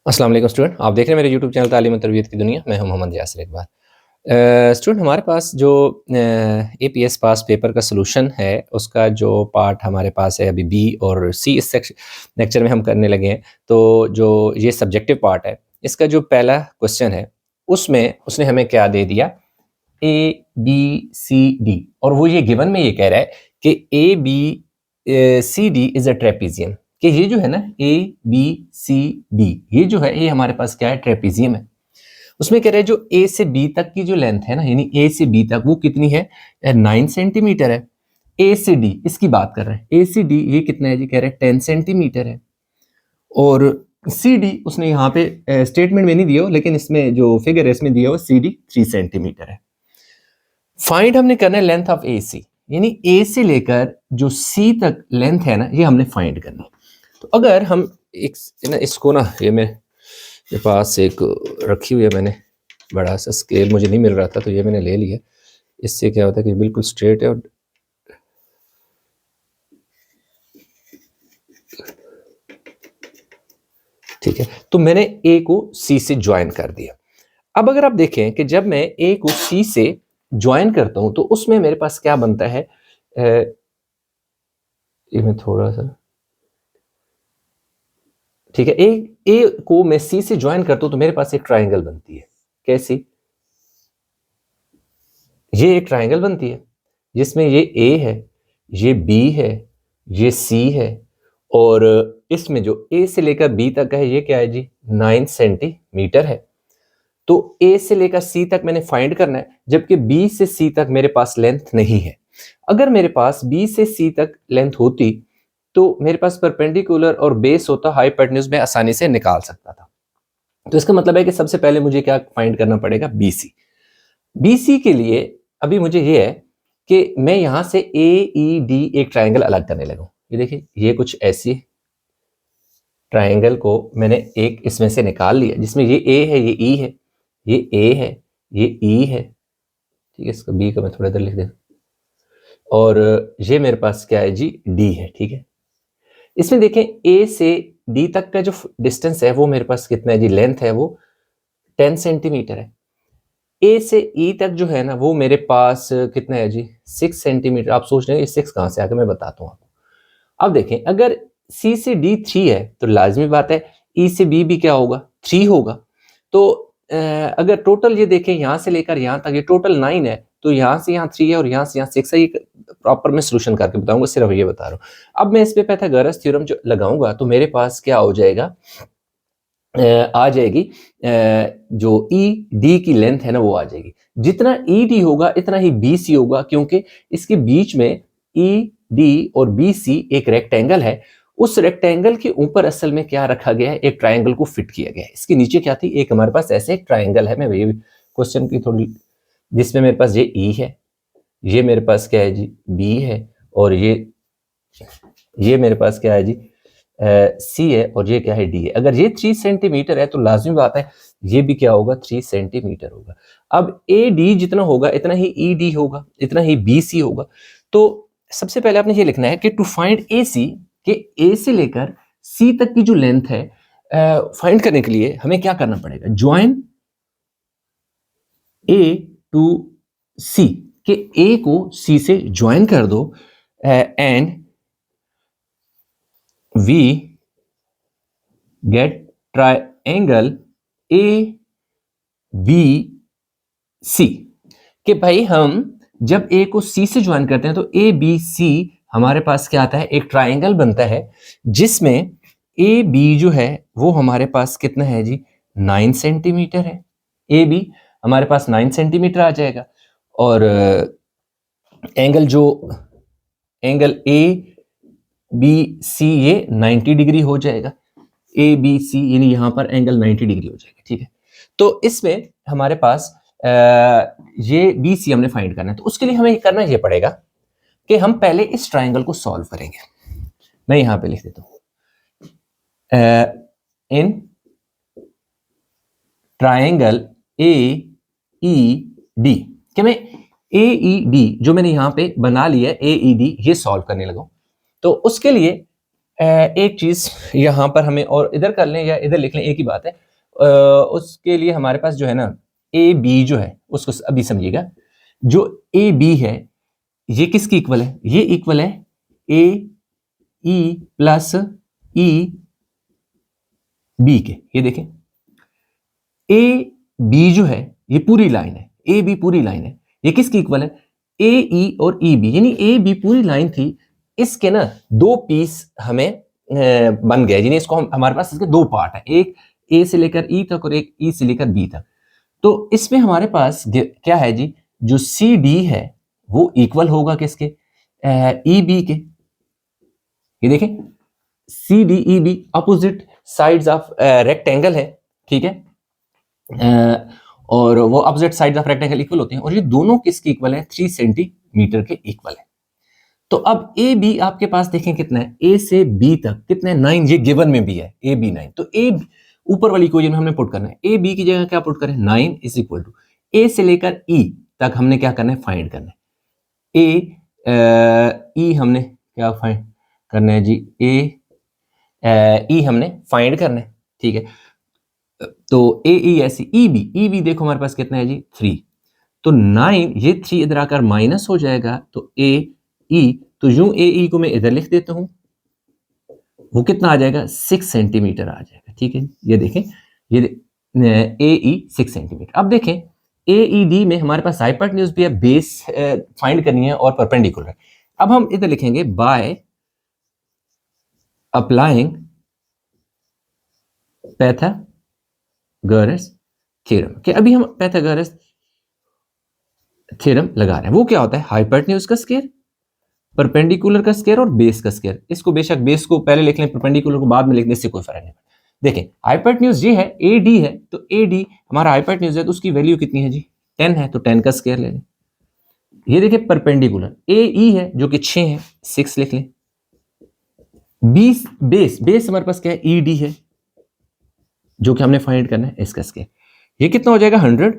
अस्सलाम वालेकुम स्टूडेंट, आप देख रहे हैं मेरे यूट्यूब चैनल तालीम और तरबियत की दुनिया। मैं हूं मोहम्मद यासिर इकबाल। स्टूडेंट, हमारे पास जो एपीएस पास पेपर का सलूशन है, उसका जो पार्ट हमारे पास है अभी बी और सी इस लेक्चर में हम करने लगे हैं। तो जो ये सब्जेक्टिव पार्ट है, इसका जो पहला क्वेश्चन है उसमें उसने हमें क्या दे दिया, ए बी सी डी, और वो ये गिवन में ये कह रहा है कि A B C D is a trapezium, कि ये जो है ना ए बी सी डी, ये जो है ये हमारे पास क्या है, ट्रेपीजियम है। उसमें कह रहे हैं जो ए से बी तक की जो लेंथ है ना, यानी ए से बी तक वो कितनी है, 9 सेंटीमीटर है। ए से डी इसकी बात कर रहे हैं, ए से डी ये कितना है जी, कह रहे हैं 10 सेंटीमीटर है। और सी डी उसने यहाँ पे स्टेटमेंट में नहीं दिया हो, लेकिन इसमें जो फिगर है इसमें दिया हो सी डी 3 सेंटीमीटर है। फाइंड हमने करना है लेंथ ऑफ ए सी, यानी ए से लेकर जो सी तक लेंथ है ना, ये हमने फाइंड करना है। तो अगर हम एक ना इसको ना, ये मेरे पास एक रखी हुई है मैंने, बड़ा सा स्केल मुझे नहीं मिल रहा था तो ये मैंने ले लिया। इससे क्या होता है कि बिल्कुल स्ट्रेट है और ठीक है। तो मैंने ए को सी से ज्वाइन कर दिया। अब अगर आप देखें कि जब मैं ए को सी से ज्वाइन करता हूं तो उसमें मेरे पास क्या बनता है, ये मैं थोड़ा सा, ठीक है, ए को मैं सी से ज्वाइन करता हूं तो मेरे पास एक ट्राइंगल बनती है। कैसी? ये एक ट्राइंगल बनती है जिसमें ये ए है, ये बी है, ये सी है, और इसमें जो ए से लेकर बी तक है ये क्या है जी, 9 सेंटीमीटर है। तो ए से लेकर सी तक मैंने फाइंड करना है, जबकि बी से सी तक मेरे पास लेंथ नहीं है। अगर मेरे पास बी से सी तक लेंथ होती तो मेरे पास परपेंडिकुलर और बेस होता, हाइपोटेन्यूज में आसानी से निकाल सकता था। तो इसका मतलब है कि सबसे पहले मुझे क्या फाइंड करना पड़ेगा, बीसी। बीसी के लिए अभी मुझे ये है कि मैं यहां से ए ई डी एक ट्राइंगल अलग करने लगा। ये देखिए, ये कुछ ऐसी ट्राइंगल को मैंने एक इसमें से निकाल लिया, जिसमें ये ए है, ये ई है, ये ए है, ये ई है, ठीक है। इसका बी का मैं थोड़ा इधर लिख देता, और ये मेरे पास क्या है जी, डी है, ठीक है। इसमें देखें ए से डी तक का जो डिस्टेंस है वो मेरे पास कितना है जी, लेंथ है वो 10 सेंटीमीटर है। ए से ई तक जो है ना वो मेरे पास कितना है जी, 6 सेंटीमीटर। आप सोच रहे हैं ये 6 कहां से आ गया, मैं बताता हूं आपको। अब देखें, अगर सी से डी 3 है तो लाजमी बात है ई से बी भी क्या होगा, 3 होगा। तो अगर टोटल ये देखें यहां से लेकर यहां तक ये टोटल 9 है, तो यहां से यहां 3 है और यहां से यहां 6 है। ये प्रॉपर मैं सोल्यूशन करके बताऊंगा, सिर्फ ये बता रहा हूं। अब मैं इस पे पाइथागोरस थ्योरम जो लगाऊंगा तो मेरे पास क्या हो जाएगा, आ जाएगी, जो ई डी की लेंथ है ना वो आ जाएगी। जितना ई डी होगा इतना ही बी सी होगा, क्योंकि इसके बीच में ई डी और बी सी एक रेक्टेंगल है। उस रेक्टेंगल के ऊपर असल में क्या रखा गया है, एक ट्राइंगल को फिट किया गया है। इसके नीचे क्या थी, एक हमारे पास ऐसे एक ट्राइंगल है। मैं ये क्वेश्चन की थोड़ी, जिसमें मेरे पास ये ई है, ये मेरे पास क्या है जी, बी है, और ये मेरे पास क्या है जी, सी है, और ये क्या है, डी है। अगर ये 3 सेंटीमीटर है तो लाजमी बात है ये भी क्या होगा, 3 सेंटीमीटर होगा। अब ए डी जितना होगा इतना ही ई डी होगा, इतना ही बी सी होगा। तो सबसे पहले आपने ये लिखना है कि टू फाइंड ए सी, कि ए से लेकर सी तक की जो लेंथ है फाइंड करने के लिए हमें क्या करना पड़ेगा, ज्वाइन ए टू सी, कि ए को सी से ज्वाइन कर दो, and we get triangle A B C. कि भाई हम जब ए को सी से ज्वाइन करते हैं तो ए बी सी हमारे पास क्या आता है, एक ट्राइंगल बनता है, जिसमें ए बी जो है वो हमारे पास कितना है जी, 9 सेंटीमीटर है। ए बी हमारे पास 9 सेंटीमीटर आ जाएगा, और एंगल जो एंगल ए बी सी ये 90 डिग्री हो जाएगा। ए बी सी यानी यहां पर एंगल 90 डिग्री हो जाएगा, ठीक है। तो इसमें हमारे पास ये बी सी हमने फाइंड करना है। तो उसके लिए हमें करना ये पड़ेगा कि हम पहले इस ट्राइंगल को सॉल्व करेंगे। मैं यहां पे लिख देता हूं, in triangle A E D, कि मैं ए ई डी जो मैंने यहां पे बना लिया है, ए ई डी ये सॉल्व करने लगा। तो उसके लिए एक चीज यहाँ पर हमें और इधर कर लें या इधर लिख लें, एक ही बात है। उसके लिए हमारे पास जो है ना ए बी जो है उसको अभी समझिएगा। जो ए बी है ये किसकी इक्वल है? ये इक्वल है ए ई प्लस ई बी के। ये देखें ए बी जो है ये पूरी लाइन है, ए बी पूरी लाइन है, ये किसकी इक्वल है? ए ई और ई बी, यानी ए बी पूरी लाइन थी, इसके ना दो पीस हमें बन गए, यानी इसको हमारे पास इसके दो पार्ट है, एक ए से लेकर ई तक और एक ई से लेकर बी तक। तो इसमें हमारे पास क्या है जी, जो सी डी है वो इक्वल होगा किसके? ई बी के। ये देखें C D E B opposite sides of rectangle है, ठीक है, और वो opposite sides of rectangle equal होते हैं, और ये दोनों किसके इक्वल है? 3 सेंटीमीटर के इक्वल है। तो अब ए बी आपके पास देखें कितना है, ए से बी तक कितना है? 9, ये गिवन में भी है ए बी 9। तो ए ऊपर वाली इक्वेशन में हमने पुट करना है, ए बी की जगह क्या पुट करें? 9 इज इक्वल टू ए से लेकर ई तक हमने क्या करना है? फाइंड करना है। ई हमने क्या फाइंड करना है जी? ई हमने फाइंड करना है, ठीक है। तो ए ई ऐसी ई बी देखो हमारे पास कितना है जी? 3। तो 9, ये 3 इधर आकर माइनस हो जाएगा, तो ए ई, तो यूं ए ई को मैं इधर लिख देता हूं, वो कितना आ जाएगा? 6 सेंटीमीटर आ जाएगा, ठीक है। ये देखें ये ए ई 6 सेंटीमीटर। अब देखें ए ई डी में हमारे पास हाइपोटेन्यूज भी है, बेस फाइंड करनी है और परपेंडिकुलर। अब हम इधर लिखेंगे बाय अप्लाइंग पाइथागोरस थ्योरम, कि अभी हम पाइथागोरस थ्योरम लगा रहे हैं। वो क्या होता है? हाइपोटेन्यूज का स्क्वायर, परपेंडिकुलर का स्क्वायर और बेस का स्क्वायर। इसको बेशक बेस को पहले लिख लें, परपेंडिकुलर को बाद में लिखने से कोई फर्क नहीं पड़ता। देखें हाइपोटेन्यूज ये है ए डी है, तो ए डी हमारा हाइपोटेन्यूज है, तो उसकी वैल्यू कितनी है जी? 10 है, तो 10 का स्क्वायर ले लें। ये देखिए परपेंडिकुलर ए ई है जो कि 6 है, 6 लिख लें। बेस हमारे पास क्या है? ई डी है जो कि हमने फाइंड करना है, इसका स्क्वायर। ये कितना हो जाएगा? 100।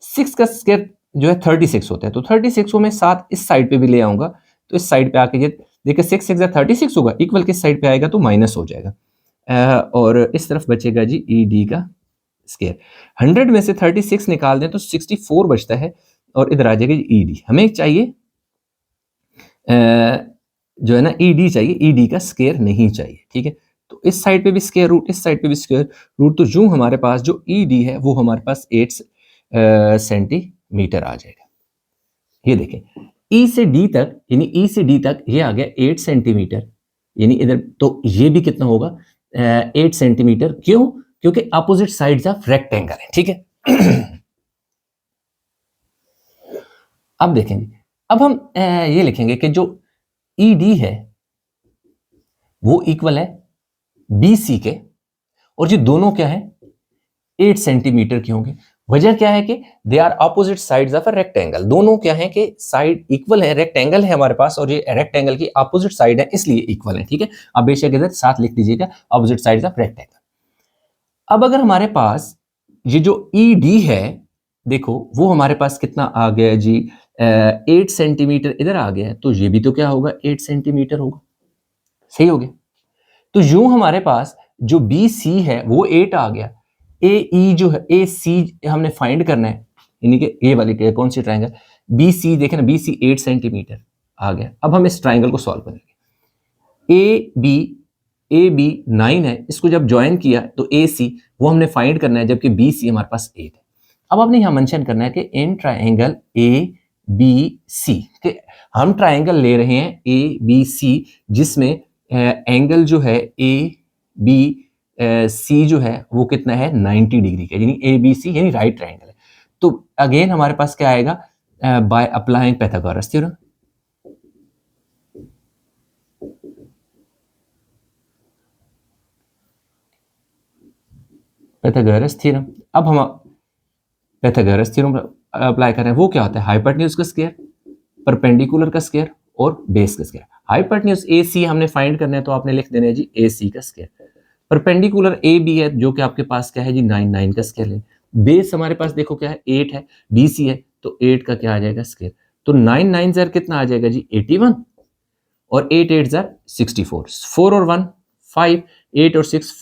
6 का स्क्वायर जो है 36 होता है, तो 36 को मैं 7 इस साइड पे भी ले आऊंगा, तो इस साइड पे आके ये देखिए 6 6 36 होगा, इक्वल किस साइड पे आएगा? तो माइनस हो जाएगा, और इस तरफ बचेगा जी ई डी का स्क्वायर। 100 में से 36 निकाल दें तो 64 बचता है, और इधर आ जाएगा ई डी। हमें चाहिए जो है ना ई डी चाहिए, ई डी का स्क्वायर नहीं चाहिए, ठीक है। तो इस साइड पे भी स्क्वायर रूट, इस साइड पे भी स्क्वायर रूट, तो यूं हमारे पास जो ई डी है वो हमारे पास 8 सेंटीमीटर आ जाएगा। ये देखें ई से डी तक, यानी ई से डी तक ये आ गया 8 सेंटीमीटर, यानी इधर तो ये भी कितना होगा? 8 सेंटीमीटर। क्यों? क्योंकि अपोजिट साइड्स ऑफ रेक्टेंगल है, ठीक है। अब देखेंगे, अब हम ये लिखेंगे कि जो ई डी है वो इक्वल है बी सी के, और ये दोनों क्या है? 8 सेंटीमीटर के होंगे। वजह क्या है कि they are opposite sides of a rectangle. दोनों क्या है कि साइड इक्वल है, रेक्टेंगल है हमारे पास, और ये रेक्टेंगल की ऑपोजिट साइड है, इसलिए इक्वल है, ठीक है। अब बेशक इधर साथ लिख दीजिएगा ऑपोजिट साइड्स ऑफ रेक्टेंगल। अब अगर हमारे पास ये जो ई डी है देखो वो हमारे पास कितना आ गया जी? 8 सेंटीमीटर इधर आ गया है, तो ये भी तो क्या होगा? 8 सेंटीमीटर होगा, सही हो गया। तो यूं हमारे पास जो बी सी है वो 8 आ गया, ए ई जो है ए सी हमने फाइंड करना है, यानी कि ये वाली कौन सी ट्राइंगल? बी सी, देखें ना बी सी 8 सेंटीमीटर आ गया। अब हम इस ट्राइंगल को सॉल्व करेंगे। ए बी 9 है, इसको जब ज्वाइन किया तो ए सी वो हमने फाइंड करना है, जबकि बी सी हमारे पास 8 है। अब आपने यहां मेंशन करना है कि इन ट्राइंगल ए बी सी के हम ट्राइंगल ले रहे हैं ए बी सी, जिसमें एंगल जो है ए बी सी जो है वो कितना है? 90 डिग्री का, यानी ए बी सी यानी राइट ट्राइंगल है। तो अगेन हमारे पास क्या आएगा? By applying Pythagoras theorem. Pythagoras theorem, अब हम पाइथागोरस थ्योरम अप्लाई कर रहे हैं। वो क्या होता है? हाइपोटेन्यूज का स्क्वायर, परपेंडिकुलर का स्क्वायर और बेस का स्क्वायर। हाइपोटेन्यूज ए सी हमने फाइंड करना है, तो आपने लिख देना है जी ए सी का स्क्वायर। परपेंडिकुलर ए बी है जो कि आपके पास क्या है जी? 9 9 का स्क्वायर है। बेस हमारे पास देखो क्या है? 8 है, बी सी है, तो 8 का क्या आ जाएगा? स्क्वायर। तो 9 9 सर कितना आ जाएगा जी? 81। और 8 8 ज़ा 64, 4 और 1 5, 8 और 6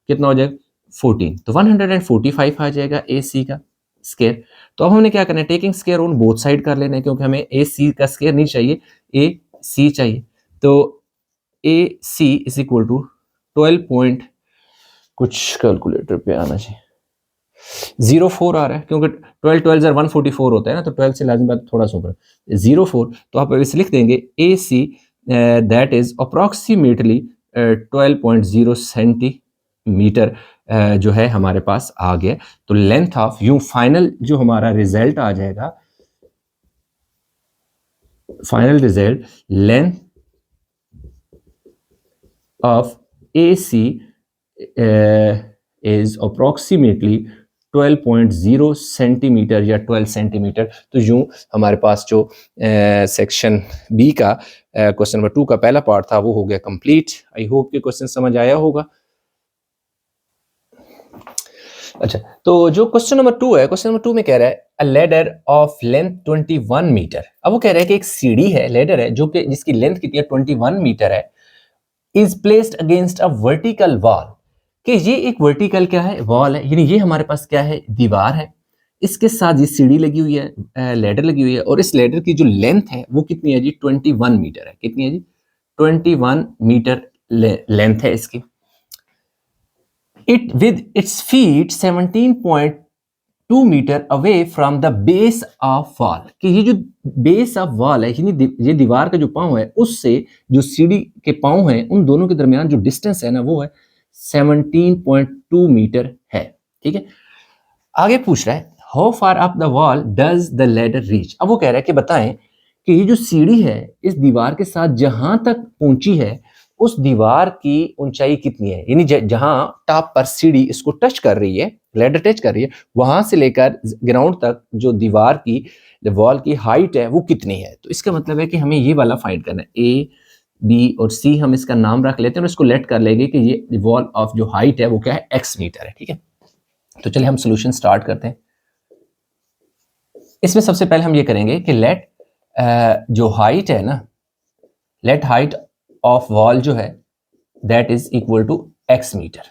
कितना हो जाएगा 14, तो 145 आ जाएगा ए सी का स्केयर। तो अब हमने क्या करना है, taking square on both side कर लेना है, क्योंकि हमें ए सी का स्केयर नहीं चाहिए, ए सी चाहिए। तो ए C is equal to 12 point कुछ कैलकुलेटर पे आना चाहिए 04 आ रहा है, क्योंकि 12 12 144 होता है ना, तो 12 से लाजिम बात थोड़ा सा ऊपर 04। तो आप इसे लिख देंगे A C that is approximately 12.0 centimetre जो है हमारे पास आ गया। तो लेंथ ऑफ यूं फाइनल जो हमारा रिजल्ट आ जाएगा, final result length of A C is approximately 12.0 centimetre या 12 सेंटीमीटर। तो यूं हमारे पास जो सेक्शन बी का क्वेश्चन नंबर 2 का पहला पार्ट था वो हो गया कंप्लीट। आई होप कि क्वेश्चन समझ आया होगा। अच्छा, तो जो क्वेश्चन नंबर 2 है, क्वेश्चन नंबर 2 में कह रहा है a ladder of length 21 metre. अब वो कह रहा है कि एक सीढ़ी है, लेडर है, जो कि जिसकी लेंथ कितनी है 21 मीटर है, is placed against a vertical wall, कि ये एक वर्टिकल क्या है, वॉल है, यानी ये हमारे पास क्या है, दीवार है, इसके साथ ये सीढ़ी लगी हुई है, लेडर लगी हुई है, और इस लेडर की जो लेंथ है वो कितनी है जी 21 मीटर है। कितनी है जी 21 मीटर लेंथ है इसकी। It with its feet 17.2 metre away from the base of wall, कि ये जो बेस ऑफ वॉल है, यानी ये दीवार का जो पांव है उससे जो सीढ़ी के पांव हैं उन दोनों के दरमियान जो डिस्टेंस है ना वो है 17.2 मीटर है। ठीक है, आगे पूछ रहा है how far up the wall does the ladder reach. अब वो कह रहा है कि बताएं कि ये जो सीढ़ी है इस दीवार के साथ जहां तक पहुंची है उस दीवार की ऊंचाई कितनी है, यानी जहां टॉप पर सीढ़ी इसको टच कर रही है, लेडर टच कर रही है, वहां से लेकर ग्राउंड तक जो दीवार की वॉल की हाइट है वो कितनी है। तो इसका मतलब है कि हमें ये वाला फाइंड करना है, ए बी और सी हम इसका नाम रख लेते हैं और इसको लेट कर लेंगे कि ये वॉल ऑफ जो हाइट है वो क्या है, एक्स मीटर है। ठीक है, तो चलिए हम सोल्यूशन स्टार्ट करते हैं। इसमें सबसे पहले हम ये करेंगे कि लेट जो हाइट है ना, लेट हाइट ऑफ वॉल जो है that is equal to x metre,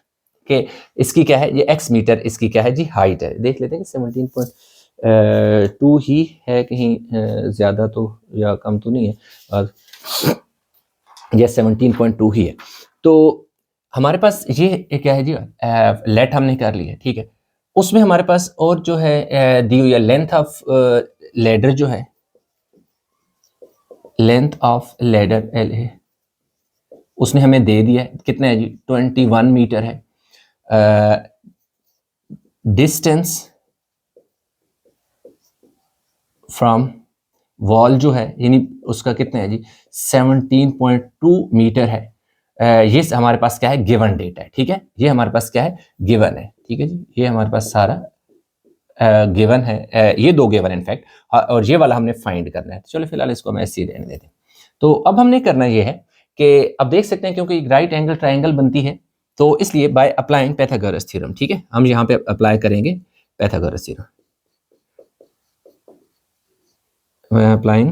के इसकी क्या है, ये एक्स मीटर इसकी क्या है जी हाइट है। देख लेते हैं कि 17.2 ही है, कहीं ज्यादा तो या कम तो नहीं है, और ये 17.2 ही है। तो हमारे पास ये क्या है जी, लेट हमने कर लिया, ठीक है। उसमें हमारे पास और जो है दी हुई है लेंथ ऑफ लेडर जो है, लेंथ ऑफ लेडर एल है, उसने हमें दे दिया है कितना है जी 21 मीटर है। डिस्टेंस फ्रॉम वॉल जो है यानी उसका कितना है जी 17.2 मीटर है। ये हमारे पास क्या है, गिवन डेटा है। ठीक है, ये हमारे पास क्या है, गिवन है। ठीक है जी, ये हमारे पास सारा गिवन है, ये दो गिवन इनफैक्ट, और ये वाला हमने फाइंड करना है। तो चलो फिलहाल इसको हम ऐसे ही रहने देते हैं। तो अब हमने करना ये है कि अब देख सकते हैं क्योंकि राइट एंगल ट्राइंगल बनती है, तो इसलिए बाय अप्लाइंग पाइथागोरस थ्योरम, ठीक है, हम यहाँ पे अप्लाई करेंगे Pythagoras theorem. Applying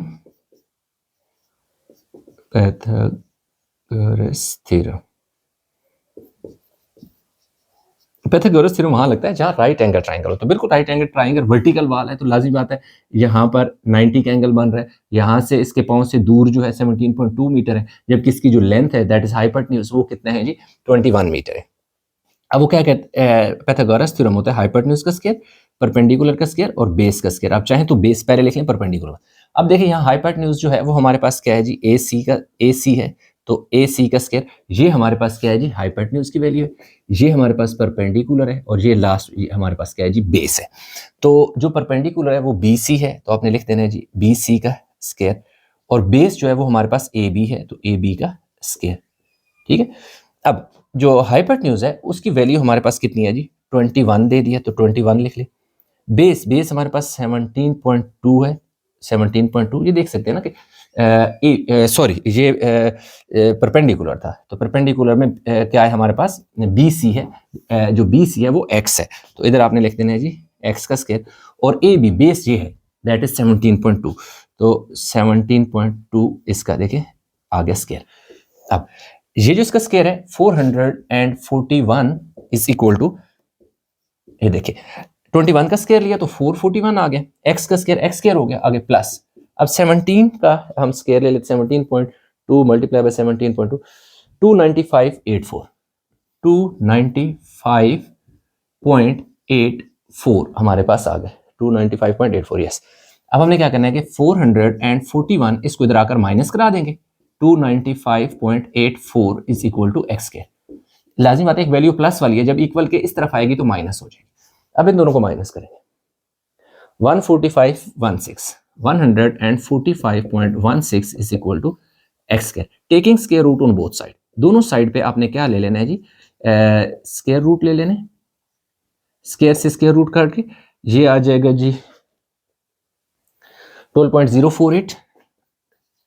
Pythagoras theorem. Pythagoras theorem वहां लगता है जहां राइट एंगल ट्राइंगल हो। तो बिल्कुल राइट एंगल ट्राइंगल वर्टिकल वाल है, तो लाजिमी बात है यहाँ पर 90 का एंगल बन रहा है, यहाँ से इसके पांव से दूर जो है 17.2 मीटर है, जबकि इसकी जो लेंथ है दैट इज हाइपोटेन्यूज वो कितना है जी 21 मीटर है। अब वो क्या कहते हैं, पाइथागोरस थ्योरम होता है हाइपोटेन्यूज का स्क्वायर, परपेंडिकुलर का स्क्वायर और बेस का स्क्वायर। आप चाहें तो बेस पहले लिख लें, परपेंडिकुलर। अब देखिए यहाँ हाइपोटेन्यूज जो है वो हमारे पास क्या है जी ए सी है, तो ए सी का स्क्वायर, ये हमारे पास क्या है जी हाइपोटेन्यूज की वैल्यू है, ये हमारे पास परपेंडिकुलर है, और ये लास्ट ये हमारे पास क्या है जी बेस है। तो जो परपेंडिकुलर है वो बी सी है, तो आपने लिख देना है जी बी सी का स्क्वायर, और बेस जो है वो हमारे पास ए बी है, तो ए बी का स्क्वायर। ठीक है, अब जो हाइपोटेन्यूज है उसकी वैल्यू हमारे पास कितनी है जी 21 दे दिया, तो 21 लिख ले। बेस हमारे पास 17.2 है, 17.2 ये देख सकते हैं ना कि सॉरी ये परपेंडिकुलर था, तो परपेंडिकुलर में क्या है हमारे पास बी सी है, जो बी सी है वो एक्स है, तो इधर आपने लिख देना है जी एक्स का स्क्वायर, और ए बी बेस ये है दैट इज 17.2, तो 17.2 इसका देखें आ गया स्क्वायर। अब ये जो इसका स्क्वायर है 441 इज इक्वल टू, ये देखिए 21 का स्क्वायर लिया तो 441 आ गया, x का स्क्वायर x स्क्वायर हो गया, आगे प्लस। अब 17 का हम स्क्वायर ले लेते हैं, 17.2 मल्टीप्लाई बाय 17.2, 295.84, 295.84 हमारे पास आ गए, 295.84 यस। अब हमने क्या करना है कि 441 इसको इधर आकर माइनस करा देंगे, 295.84 इज इक्वल टू एक्स के। लाजिम बात है एक वैल्यू प्लस वाली है, जब इक्वल के इस तरफ आएगी तो माइनस हो जाएगी। अब इन दोनों को माइनस करेंगे, 145.16 is equal to x square, taking square root on both side. दोनों साइड पे आपने क्या ले लेना है जी, स्क्वायर रूट ले लेना है, स्क्वायर से स्क्वायर रूट करके ये आ जाएगा जी 12.048,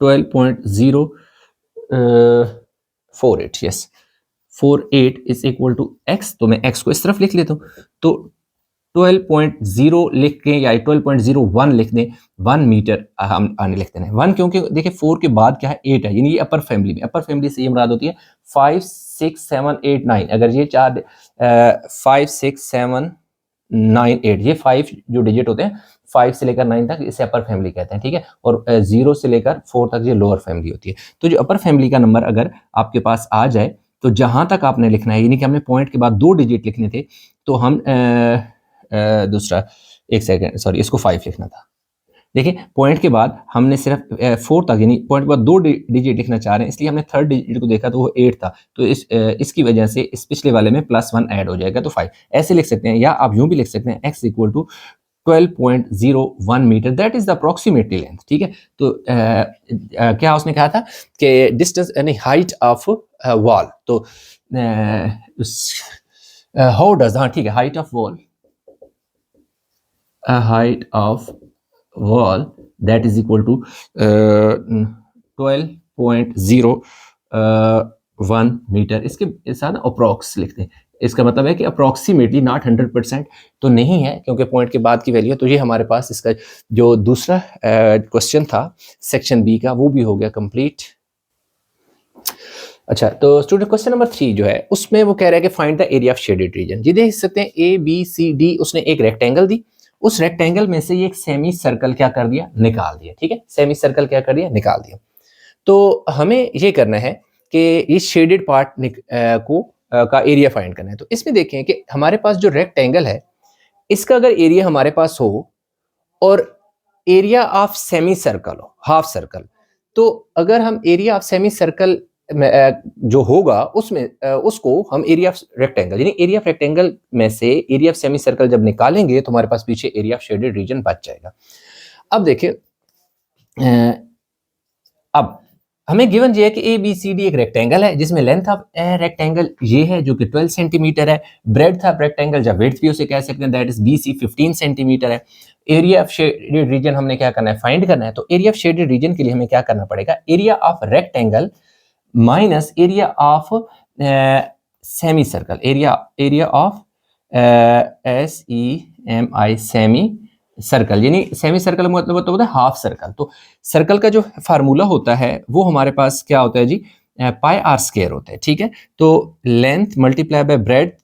12.048 yes, 48 is equal to x. तो मैं एक्स को इस तरफ लिख लेता हूँ, तो 12.0 लिख के या 12.01 लिख दें, 1 मीटर हम आने लिखते हैं 1, क्योंकि देखिए 4 के बाद क्या है 8 है, यानी ये अपर फैमिली में, अपर फैमिली से ये मुराद होती है 5 6 7 8 9। अगर ये 5 6 7 9 8, ये 5 जो डिजिट होते हैं 5 से लेकर 9 तक इसे अपर फैमिली कहते हैं, ठीक है, और 0 से लेकर 4 तक ये लोअर फैमिली होती है। तो जो अपर फैमिली का नंबर अगर आपके पास आ जाए तो जहां तक आपने लिखना है, यानी कि हमने पॉइंट के बाद 2 डिजिट लिखने थे, तो हम दूसरा, एक सेकेंड सॉरी, इसको 5 लिखना था। देखिए पॉइंट के बाद हमने सिर्फ 4 तक, यानी पॉइंट के बाद 2 डिजिट लिखना चाह रहे हैं, इसलिए हमने थर्ड डिजिट को देखा तो वो 8 था, तो इसकी वजह से इस पिछले वाले में +1 ऐड हो जाएगा, तो 5 ऐसे लिख सकते हैं, या आप यूं भी लिख सकते हैं x equal to 12.01 metre, that is the approximately length, ठीक है। तो क्या उसने कहा था कि डिस्टेंस यानी हाइट ऑफ वॉल, तो हाउ डज, हाँ ठीक है, height of wall, height of wall that is equal to 12.01 metre. इसके साथ अप्रोक्स लिखते हैं, इसका मतलब है कि अप्रोक्सीमेटली, नॉट 100% तो नहीं है, क्योंकि पॉइंट के बाद की वैल्यू है। तो ये हमारे पास इसका जो दूसरा क्वेश्चन था सेक्शन बी का, वो भी हो गया कंप्लीट। अच्छा, तो स्टूडेंट क्वेश्चन नंबर 3 जो है उसमें वो कह रहा है कि find the area of shaded region. जी देख सकते हैं ABCD, उसने एक रेक्टेंगल दी, उस रेक्टेंगल में से ये एक सेमी सर्कल क्या कर दिया, निकाल दिया, ठीक है, सेमी सर्कल क्या कर दिया, निकाल दिया। तो हमें ये करना है कि ये शेडेड पार्ट का एरिया फाइंड करना है। तो इसमें देखें कि हमारे पास जो रेक्टेंगल है, इसका अगर एरिया हमारे पास हो और एरिया ऑफ सेमी सर्कल हो, हाफ सर्कल, तो अगर हम एरिया ऑफ सेमी सर्कल जो होगा उसमें उसको हम एरिया ऑफ रेक्टेंगल, यानी एरिया ऑफ रेक्टेंगल में से एरिया ऑफ सेमी सर्कल जब निकालेंगे तो हमारे पास पीछे एरिया ऑफ शेडेड रीजन बच जाएगा। अब देखिए, अब हमें गिवन ये है कि ABCD एक रेक्टेंगल है जिसमें लेंथ ऑफ रेक्टेंगल ये है जो कि 12 सेंटीमीटर है, ब्रेड्थ ऑफ रेक्टेंगल या विड्थ भी उसे कह सकते हैं, दैट इज BC 15 सेंटीमीटर है। एरिया ऑफ शेडेड रीजन हमने क्या करना है, फाइंड करना है। तो एरिया ऑफ शेडेड रीजन के लिए हमें क्या करना पड़ेगा, area of rectangle minus area of semi circle, area of SEMI semi circle, यानी सेमी सर्कल मतलब होता है हाफ सर्कल। तो सर्कल का जो फार्मूला होता है वो हमारे पास क्या होता है जी, पाई आर स्क्वायर होता है, ठीक है। तो length multiply by breadth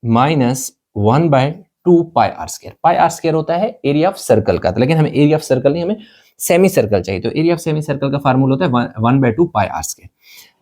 minus 1/2 pi r square. Pi r square होता है एरिया ऑफ सर्कल का, लेकिन हमें एरिया ऑफ सर्कल नहीं, हमें सेमी सर्कल चाहिए। तो एरिया ऑफ सेमी सर्कल का फार्मूला होता है 1/2 पाई आर स्क्वायर,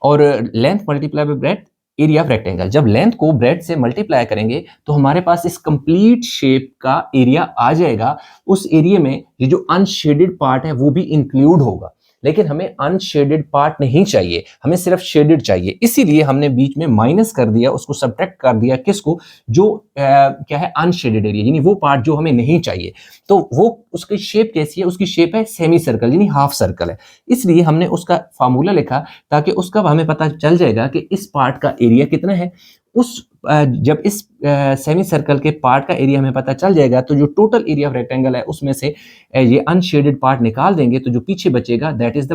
और length multiply by breadth area of rectangle. जब लेंथ को ब्रेड से मल्टीप्लाई करेंगे तो हमारे पास इस कंप्लीट शेप का एरिया आ जाएगा। उस एरिया में ये जो अनशेडेड पार्ट है वो भी इंक्लूड होगा, लेकिन हमें अनशेडेड पार्ट नहीं चाहिए, हमें सिर्फ शेडेड चाहिए। इसीलिए हमने बीच में माइनस कर दिया, उसको सब्ट्रैक्ट कर दिया, किसको, जो क्या है अनशेडेड एरिया, यानी वो पार्ट जो हमें नहीं चाहिए। तो वो उसकी शेप कैसी है, उसकी शेप है सेमी सर्कल, यानी हाफ सर्कल है। इसलिए हमने उसका फार्मूला लिखा ताकि उसका हमें पता चल जाएगा कि इस पार्ट का एरिया कितना है। जब इस सेमी सर्कल के पार्ट का एरिया हमें पता चल जाएगा तो जो टोटल एरिया ऑफ रेक्टेंगल है उसमें से ये अनशेडेड पार्ट निकाल देंगे, तो जो पीछे बचेगा that is the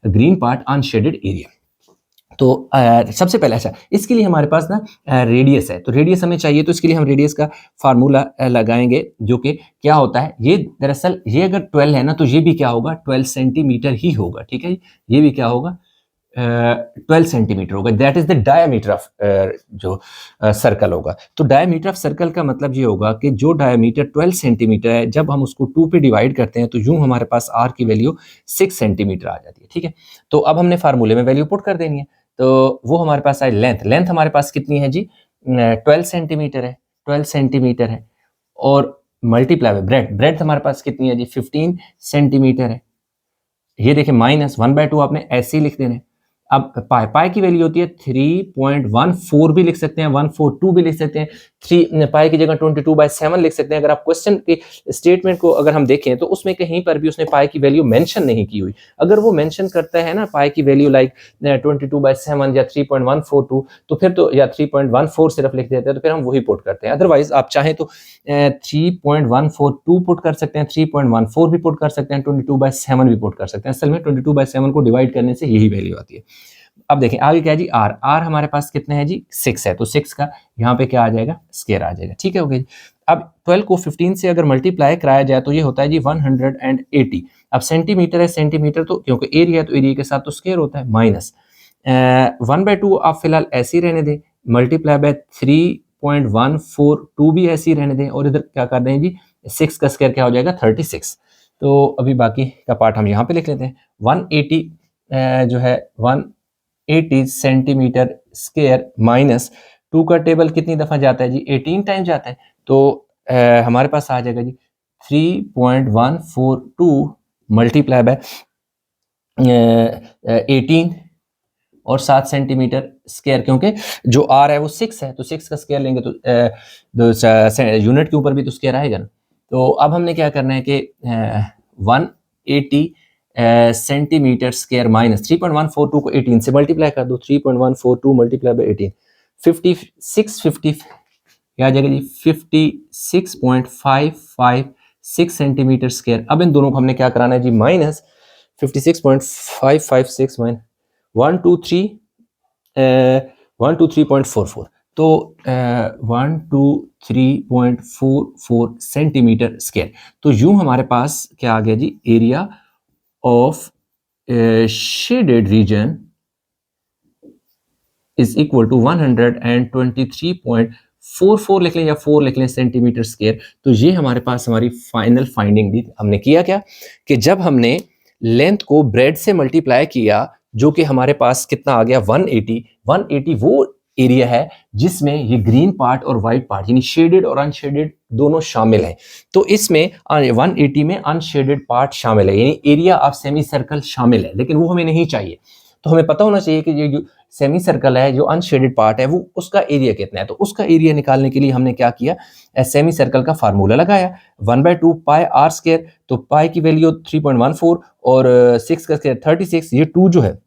green part, unshielded area. तो सबसे पहले अच्छा, इसके लिए हमारे पास ना रेडियस है, तो रेडियस हमें चाहिए, तो इसके लिए हम रेडियस का फार्मूला लगाएंगे, जो कि क्या होता है, ये दरअसल ये अगर 12 है ना तो ये भी क्या होगा, 12 सेंटीमीटर ही होगा, ठीक है। ये भी क्या होगा, 12 सेंटीमीटर होगा, that is the diameter of जो सर्कल होगा। तो डायमीटर ऑफ सर्कल का मतलब ये होगा कि जो डायमीटर 12 सेंटीमीटर है, जब हम उसको 2 पे डिवाइड करते हैं तो यूं हमारे पास आर की वैल्यू 6 सेंटीमीटर आ जाती है। ठीक है, तो अब हमने फार्मूले में वैल्यू पुट कर देनी है, तो वो हमारे पास आए लेंथ हमारे पास कितनी है जी, 12 सेंटीमीटर है, 12 सेंटीमीटर है, और मल्टीप्लाई बाय ब्रेड हमारे पास कितनी है जी, 15 सेंटीमीटर है। ये देखिए -1/2 आपने ऐसे ही लिख देना है। अब पाई की वैल्यू होती है 3.14 भी लिख सकते हैं, 142 भी लिख सकते हैं, 3 पाई की जगह 22/7 लिख सकते हैं। अगर आप क्वेश्चन के स्टेटमेंट को अगर हम देखें तो उसमें कहीं पर भी उसने पाई की वैल्यू मेंशन नहीं की हुई। अगर वो मेंशन करता है ना पाई की वैल्यू लाइक 22/7 या 3.142, तो फिर तो, या 3.14 सिर्फ लिख देते हैं, तो फिर हम वही पुट करते हैं। अदरवाइज आप चाहें तो 3.142 पुट कर सकते हैं, 3.14 भी पुट कर सकते हैं, 22/7 भी पुट कर सकते हैं। असल में 22/7 को डिवाइड करने से यही वैल्यू आती है। अब देखें आगे क्या है जी, आर हमारे पास कितने हैं जी, 6 है, तो 6 का यहाँ पे क्या आ जाएगा, स्क्वायर आ जाएगा। ठीक है, हो गया जी। अब 12 को 15 से अगर मल्टीप्लाई कराया जाए तो ये होता है जी 180। अब सेंटीमीटर है, सेंटीमीटर तो क्योंकि एरिया है तो एरिया के साथ तो स्क्वायर होता है, माइनस 1/2 आप फिलहाल ऐसे ही रहने दें, मल्टीप्लाई बाय 3.142 भी ऐसे ही रहने दें, और इधर क्या कर दें जी, 6 का स्क्वायर क्या हो जाएगा, 36। तो अभी बाकी का पार्ट हम यहाँ पे लिख लेते हैं। 180 जो है 180 सेंटीमीटर स्क्वायर माइनस 2 का टेबल कितनी दफ़ा जाता है जी, 18 टाइम जाता है, तो हमारे पास आ जाएगा जी 3.142 मल्टीप्लाई बाय 18 और 7 सेंटीमीटर स्क्वायर, क्योंकि जो आर है वो 6 है, तो 6 का स्क्वायर लेंगे तो यूनिट के ऊपर भी तो स्क्वायर आएगा ना। तो अब हमने क्या करना है कि 180 सेंटीमीटर स्क्वायर माइनस 3.142 को 18 से मल्टीप्लाई कर दो, 3.142 मल्टीप्लाई बाय 18 56 क्या आ जाएगा जी, 56.556 सेंटीमीटर स्क्वायर। अब इन दोनों को हमने क्या कराना है जी, माइनस 56.556 माइनस 123.44, तो 123.44 सेंटीमीटर स्क्वायर। तो यूं हमारे पास क्या आ गया जी, area of shaded region is equal to 123.44 लिख लें या 4 लिख लें सेंटीमीटर स्क्वायर। तो ये हमारे पास हमारी फाइनल फाइंडिंग दी। हमने किया क्या कि जब हमने लेंथ को ब्रेड से मल्टीप्लाई किया, जो कि हमारे पास कितना आ गया, 180 वो एरिया है जिसमें ये ग्रीन पार्ट और वाइट पार्ट यानी शेडेड और अनशेडेड दोनों शामिल हैं। तो इसमें 180 में अनशेडेड पार्ट शामिल है, यानी एरिया ऑफ सेमी सर्कल शामिल है, लेकिन वो हमें नहीं चाहिए। तो हमें पता होना चाहिए कि ये जो सेमी सर्कल है, जो अनशेडेड पार्ट है, वो उसका एरिया कितना है। तो उसका एरिया निकालने के लिए हमने क्या किया, सेमी सर्कल का फार्मूला लगाया 1/2 पाई आर स्क्वायर। तो पाई की वैल्यू 3.14 और 6 का स्क्वायर 36, ये 2 जो है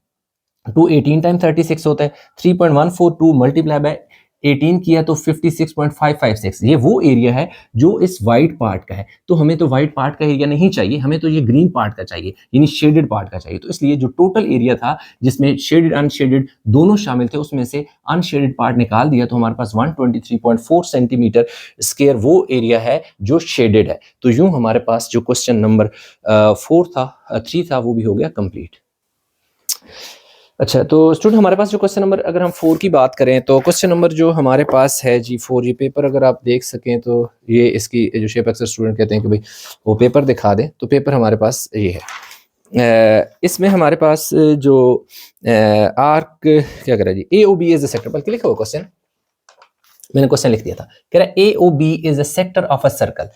2 18 टाइम 36 होता है, 3.142 मल्टीप्लाई बाय 18 किया तो 56.556, ये वो एरिया है जो इस वाइट पार्ट का है। तो हमें तो वाइट पार्ट का एरिया नहीं चाहिए, हमें तो ये ग्रीन पार्ट का चाहिए, यानी शेडेड पार्ट का चाहिए। तो इसलिए जो टोटल एरिया था जिसमें शेडेड अनशेडेड दोनों शामिल थे, उसमें से अनशेडेड पार्ट निकाल दिया, तो हमारे पास 123.4 सेंटीमीटर स्क्वायर वो एरिया है जो शेडेड है। तो यूं हमारे पास जो क्वेश्चन नंबर 3 था वो भी हो गया कंप्लीट। अच्छा, तो स्टूडेंट हमारे पास जो क्वेश्चन नंबर, अगर हम 4 की बात करें तो क्वेश्चन नंबर जो हमारे पास है जी 4, ये पेपर अगर आप देख सकें तो ये इसकी जो शेप, अक्सर स्टूडेंट कहते हैं कि भाई वो पेपर दिखा दें, तो पेपर हमारे पास ये है। इसमें हमारे पास जो आर्क क्या कह रहा है जी, A O B is a sector, बल्कि लिखा हुआ क्वेश्चन, मैंने क्वेश्चन लिख दिया था, कह रहा है A O B is a sector of a circle.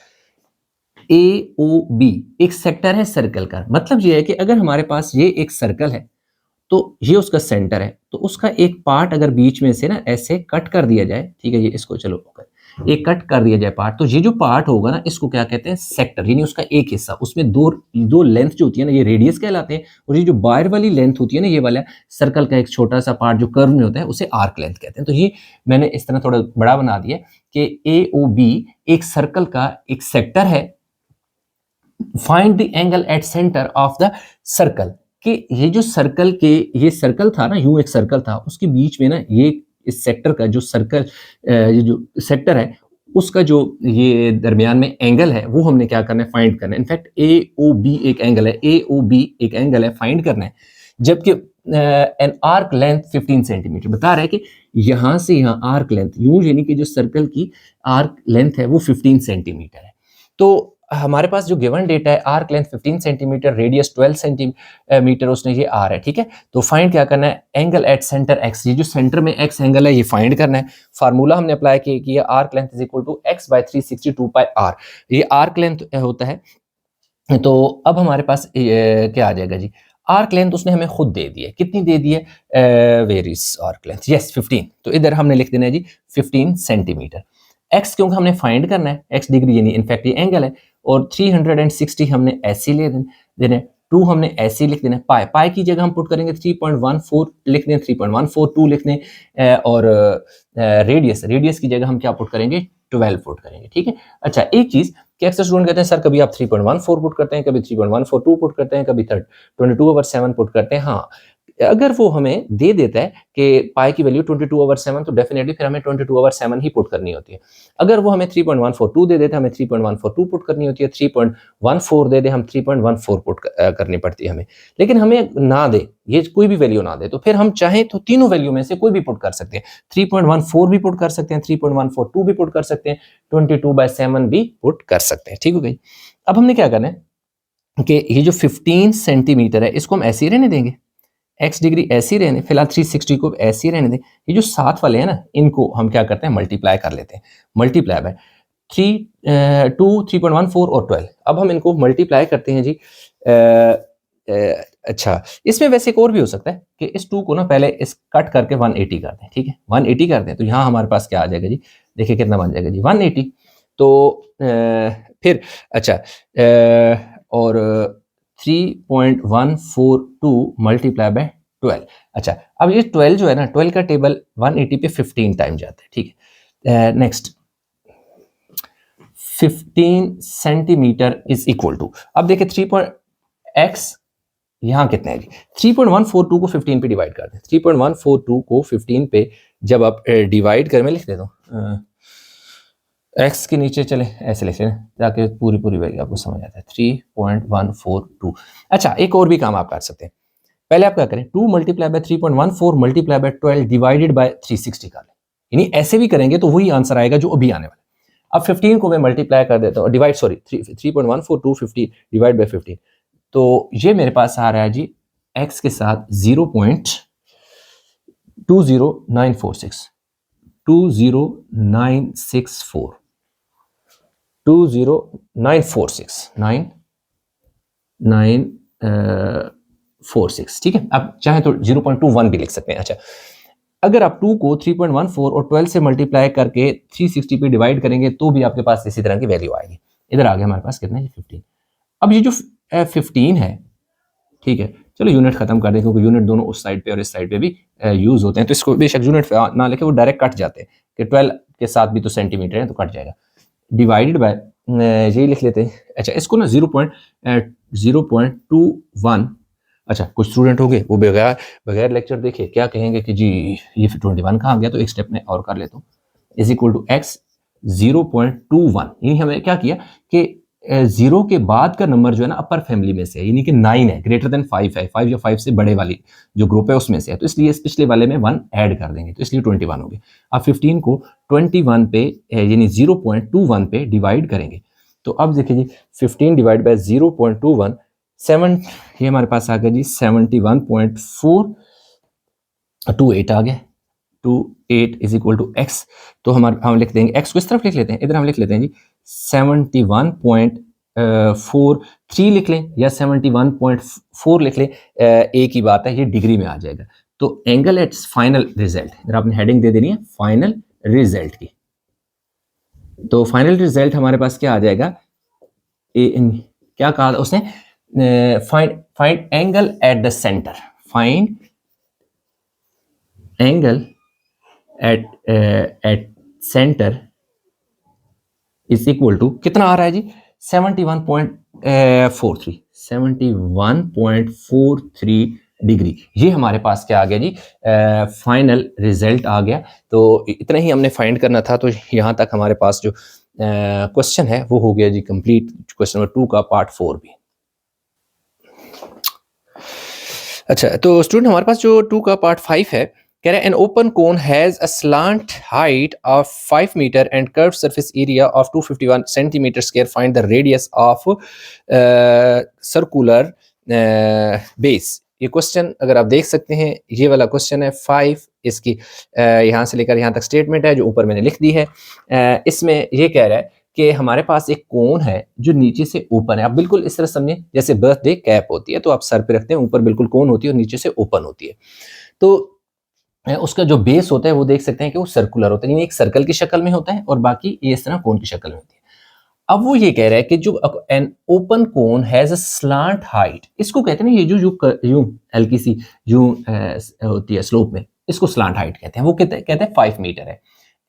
A O B एक सेक्टर है सर्कल का, मतलब ये है कि अगर हमारे पास ये एक सर्कल है तो ये उसका सेंटर है, तो उसका एक पार्ट अगर बीच में से ना ऐसे कट कर दिया जाए, ठीक है, ये इसको चलो एक कट कर दिया जाए पार्ट, तो ये जो पार्ट होगा ना इसको क्या कहते हैं, सेक्टर, यानी उसका एक हिस्सा, उसमें दो लेंथ जो होती है ना ये रेडियस कहलाते हैं, और ये जो बाहर वाली लेंथ होती है ना ये वाला सर्कल का एक छोटा सा पार्ट जो कर्व में होता है उसे आर्क लेंथ कहते हैं। तो ये मैंने इस तरह थोड़ा बड़ा बना दिया कि ए ओ बी एक सर्कल का एक सेक्टर है, find the angle at centre of the circle, कि ये जो सर्कल के, ये सर्कल था ना, यूं एक सर्कल था, उसके बीच में ना ये इस सेक्टर का जो सर्कल, ये जो सेक्टर है उसका जो ये दरमियान में एंगल है वो हमने क्या करना है, फाइंड करना है। इनफैक्ट ए ओ बी एक एंगल है, ए ओ बी एक एंगल है, फाइंड करना है। जबकि एन आर्क लेंथ 15 सेंटीमीटर, बता रहा है कि यहाँ से यहाँ आर्क लेंथ, यूं यानी कि जो सर्कल की आर्क लेंथ है वो 15 सेंटीमीटर है। तो हमारे पास जो गिवन डेटा है, arc length 15 centimetre, radius 12 centimetre, उसने ये आर है, ठीक है। तो फाइंड क्या करना है, एंगल एट सेंटर एक्स, ये जो सेंटर में एक्स एंगल है ये फाइंड करना है। फार्मूला हमने अप्लाई किया, arc length is equal to x by 362 pi r, ये आर्क लेंथ होता है। तो अब हमारे पास क्या आ जाएगा जी, आर्क लेंथ उसने हमें खुद दे दी है, कितनी दे दी है, where is arc length, yes 15, तो इधर हमने लिख देना है जी 15 सेंटीमीटर। एक्स क्योंकि हमने फाइंड करना है, एक्स डिग्री यानी इनफैक्ट ये एंगल है, और 360 हमने ऐसे ले देना है, 2 हमने ऐसे लिख देना है, पाई पाई की जगह हम पुट करेंगे 3.14 लिख दें, 3.142 लिख दें, और रेडियस की जगह हम क्या पुट करेंगे, 12 पुट करेंगे, ठीक है। अच्छा एक चीज कि अक्सर स्टूडेंट कहते हैं सर कभी आप 3.14 पुट करते हैं, कभी 3.142 पुट करते हैं, कभी 22/7 पुट करते हैं। हाँ, अगर वो हमें दे देता है कि पाई की वैल्यू 22/7, तो डेफिनेटली फिर हमें 22/7 ही पुट करनी होती है। अगर वो हमें 3.142 दे देता है, हमें 3.142 पुट करनी होती है, 3.14 दे दे, हम 3.14 पुट करनी पड़ती है हमें। लेकिन हमें ना दे, ये कोई भी वैल्यू ना दे, तो फिर हम चाहें तो तीनों वैल्यू में से कोई भी पुट कर सकते हैं, 3.14 भी पुट कर सकते हैं, 3.142 भी पुट कर सकते हैं, 22/7 भी पुट कर सकते हैं, ठीक हो गई। अब हमने क्या करना है कि ये जो 15 सेंटीमीटर है इसको हम ऐसे ही रहने देंगे, एक्स डिग्री ऐसी रहने, फिलहाल 360 को ऐसी रहने दें। ये जो साथ वाले हैं ना, इनको हम क्या करते हैं, मल्टीप्लाई कर लेते हैं, मल्टीप्लाई बाय 3.14 और 12। अब हम इनको मल्टीप्लाई करते हैं जी। अच्छा, इसमें वैसे एक और भी हो सकता है कि इस 2 को ना पहले इस कट करके 180 कर दें, ठीक है, 180 कर दें, तो यहाँ हमारे पास क्या आ जाएगा जी, देखिए कितना बन जाएगा जी 180। तो फिर अच्छा, और 3.142 मल्टीप्लाई बाय 12। अच्छा, अब ये 12 जो है ना, 12 का टेबल 180 पे 15 टाइम जाता है, ठीक है। Next 15 centimetre is equal to, अब देखिए 3x यहाँ कितने है जी, 3.142 को 15 पे डिवाइड कर दें, 3.142 को 15 पे जब आप डिवाइड कर, मैं लिख देता हूँ, एक्स के नीचे चले ऐसे लिख लें ताकि पूरी वैल्यू आपको समझ आता है, 3.142। अच्छा एक और भी काम आप कर सकते हैं, पहले आप क्या करें, 2 multiply by 3.14 multiply by 12 divided by 360 कर लें, यानी ऐसे भी करेंगे तो वही आंसर आएगा जो अभी आने वाला है। अब 15 को मैं मल्टीप्लाई कर देता हूँ, डिवाइड, सॉरी 3.142 50 डिवाइड बाय 15, तो ये मेरे पास आ रहा है जी एक्स के साथ 0.20946 20964 20946 946, ठीक है। अब चाहे तो 0.21 भी लिख सकते हैं। अच्छा, अगर आप 2 को 3.14 और 12 से मल्टीप्लाई करके 360 पे डिवाइड करेंगे तो भी आपके पास इसी तरह की वैल्यू आएगी। इधर आ गया हमारे पास कितना है, 15। अब ये जो 15 है, ठीक है, चलो यूनिट खत्म कर दें क्योंकि यूनिट दोनों उस साइड पे और इस साइड पे भी यूज होते हैं, तो इसको बेशक यूनिट ना लेके वो डायरेक्ट कट जाते हैं कि 12 के साथ भी तो सेंटीमीटर है तो कट जाएगा, डिवाइडेड बाय यही लिख लेते हैं। अच्छा, इसको ना 0.21, अच्छा कुछ स्टूडेंट हो गए वो बगैर लेक्चर देखे क्या कहेंगे कि जी ये 21 कहाँ गया, तो एक स्टेप में और कर लेता हूँ, इज इक्वल टू एक्स 0.21, यानी हमें क्या किया कि 0 के बाद का नंबर जो है ना अपर फैमिली में से है, यानी कि 9 है, ग्रेटर देन 5 है, 5 या 5 से बड़े वाली जो ग्रुप है उसमें से है, तो इसलिए इस पिछले वाले में 1 ऐड कर देंगे, तो इसलिए 21 हो गया। अब 15 को 21 पे यानी 0.21 पे डिवाइड करेंगे, तो अब देखिए जी 15 डिवाइड बाय 0.21 7, ये हमारे पास आ गया जी 71.428 आ गया, 28 इज इक्वल टू एक्स। तो हम लिख देंगे एक्स को इस तरफ लिख लेते हैं, इधर हम लिख लेते हैं जी 71.43 लिख लें या 71.4 लिख लें, एक ही बात है, ये डिग्री में आ जाएगा। तो एंगल एट फाइनल रिजल्ट, इधर आपने हेडिंग दे देनी है फाइनल रिजल्ट की, तो फाइनल रिजल्ट हमारे पास क्या आ जाएगा, क्या कहा उसने, find angle at the centre, find angle at centre is equal to कितना आ रहा है जी 71.43 डिग्री, ये हमारे पास क्या आ गया जी, फाइनल रिजल्ट आ गया। तो इतना ही हमने फाइंड करना था, तो यहाँ तक हमारे पास जो क्वेश्चन है वो हो गया जी कंप्लीट, क्वेश्चन नंबर 2 का पार्ट 4 भी। अच्छा, तो स्टूडेंट हमारे पास जो 2 का पार्ट 5 है, कह रहा है an open cone has a slant height of 5 metre and curve surface area of 251 centimetre square, find the radius of circular base. ये क्वेश्चन अगर आप देख सकते हैं, ये वाला क्वेश्चन है 5, इसकी यहाँ से लेकर यहाँ तक स्टेटमेंट है जो ऊपर मैंने लिख दी है। इसमें ये कह रहा है कि हमारे पास एक कोन है जो नीचे से ओपन है। आप बिल्कुल इस तरह समझें जैसे बर्थडे कैप होती है, तो आप सर पे रखते हैं, ऊपर बिल्कुल कोन होती है और नीचे से ओपन होती है। तो उसका जो बेस होता है वो देख सकते हैं कि वो सर्कुलर होता है, यानी एक सर्कल की शक्ल में होता है और बाकी ये इस तरह कोन की शक्ल में होती है। अब वो ये कह रहा है कि जो N open cone has a slant height, इसको कहते हैं ना, ये जो यूं हल्की सी यूं होती है स्लोप में, इसको स्लांट हाइट कहते हैं। वो कहते हैं 5 मीटर है।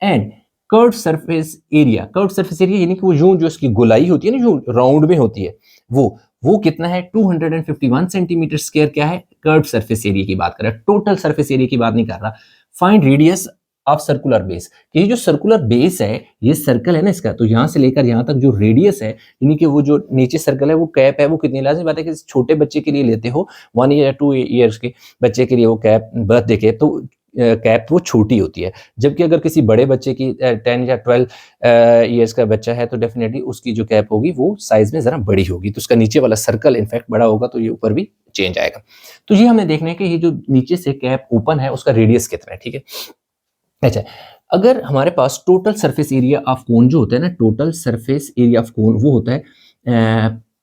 And curve surface area, curve surface area यानी कि वो यूं जो इसकी गोलाई होती है ना, जो राउंड में होती है, वो कितना है 251 सेंटीमीटर स्क्वायर। क्या है? कर्व सरफेस एरिया की बात कर रहा है, टोटल सरफेस एरिया की बात नहीं कर रहा। Find radius of circular base, कि ये जो सर्कुलर बेस है, ये सर्कल है ना इसका, तो यहां से लेकर यहां तक जो रेडियस है, यानी कि वो जो नीचे सर्कल है, वो कैप है, वो कितनी, लाजमी बात है कि छोटे बच्चे के लिए लेते हो 1 ईयर या 2 ईयर्स के बच्चे के लिए वो कैप, बर्थडे के, तो कैप वो छोटी होती है। जबकि अगर किसी बड़े बच्चे की 10 या 12 ईयर्स का बच्चा है, तो डेफिनेटली उसकी जो कैप होगी वो साइज में जरा बड़ी होगी, तो उसका नीचे वाला सर्कल इनफैक्ट बड़ा होगा, तो ये ऊपर भी चेंज आएगा। तो ये हमें देखना है कि ये जो नीचे से कैप ओपन है उसका रेडियस कितना है। ठीक है, अच्छा, अगर हमारे पास total surface area of cone जो होता है ना, total surface area of cone वो होता है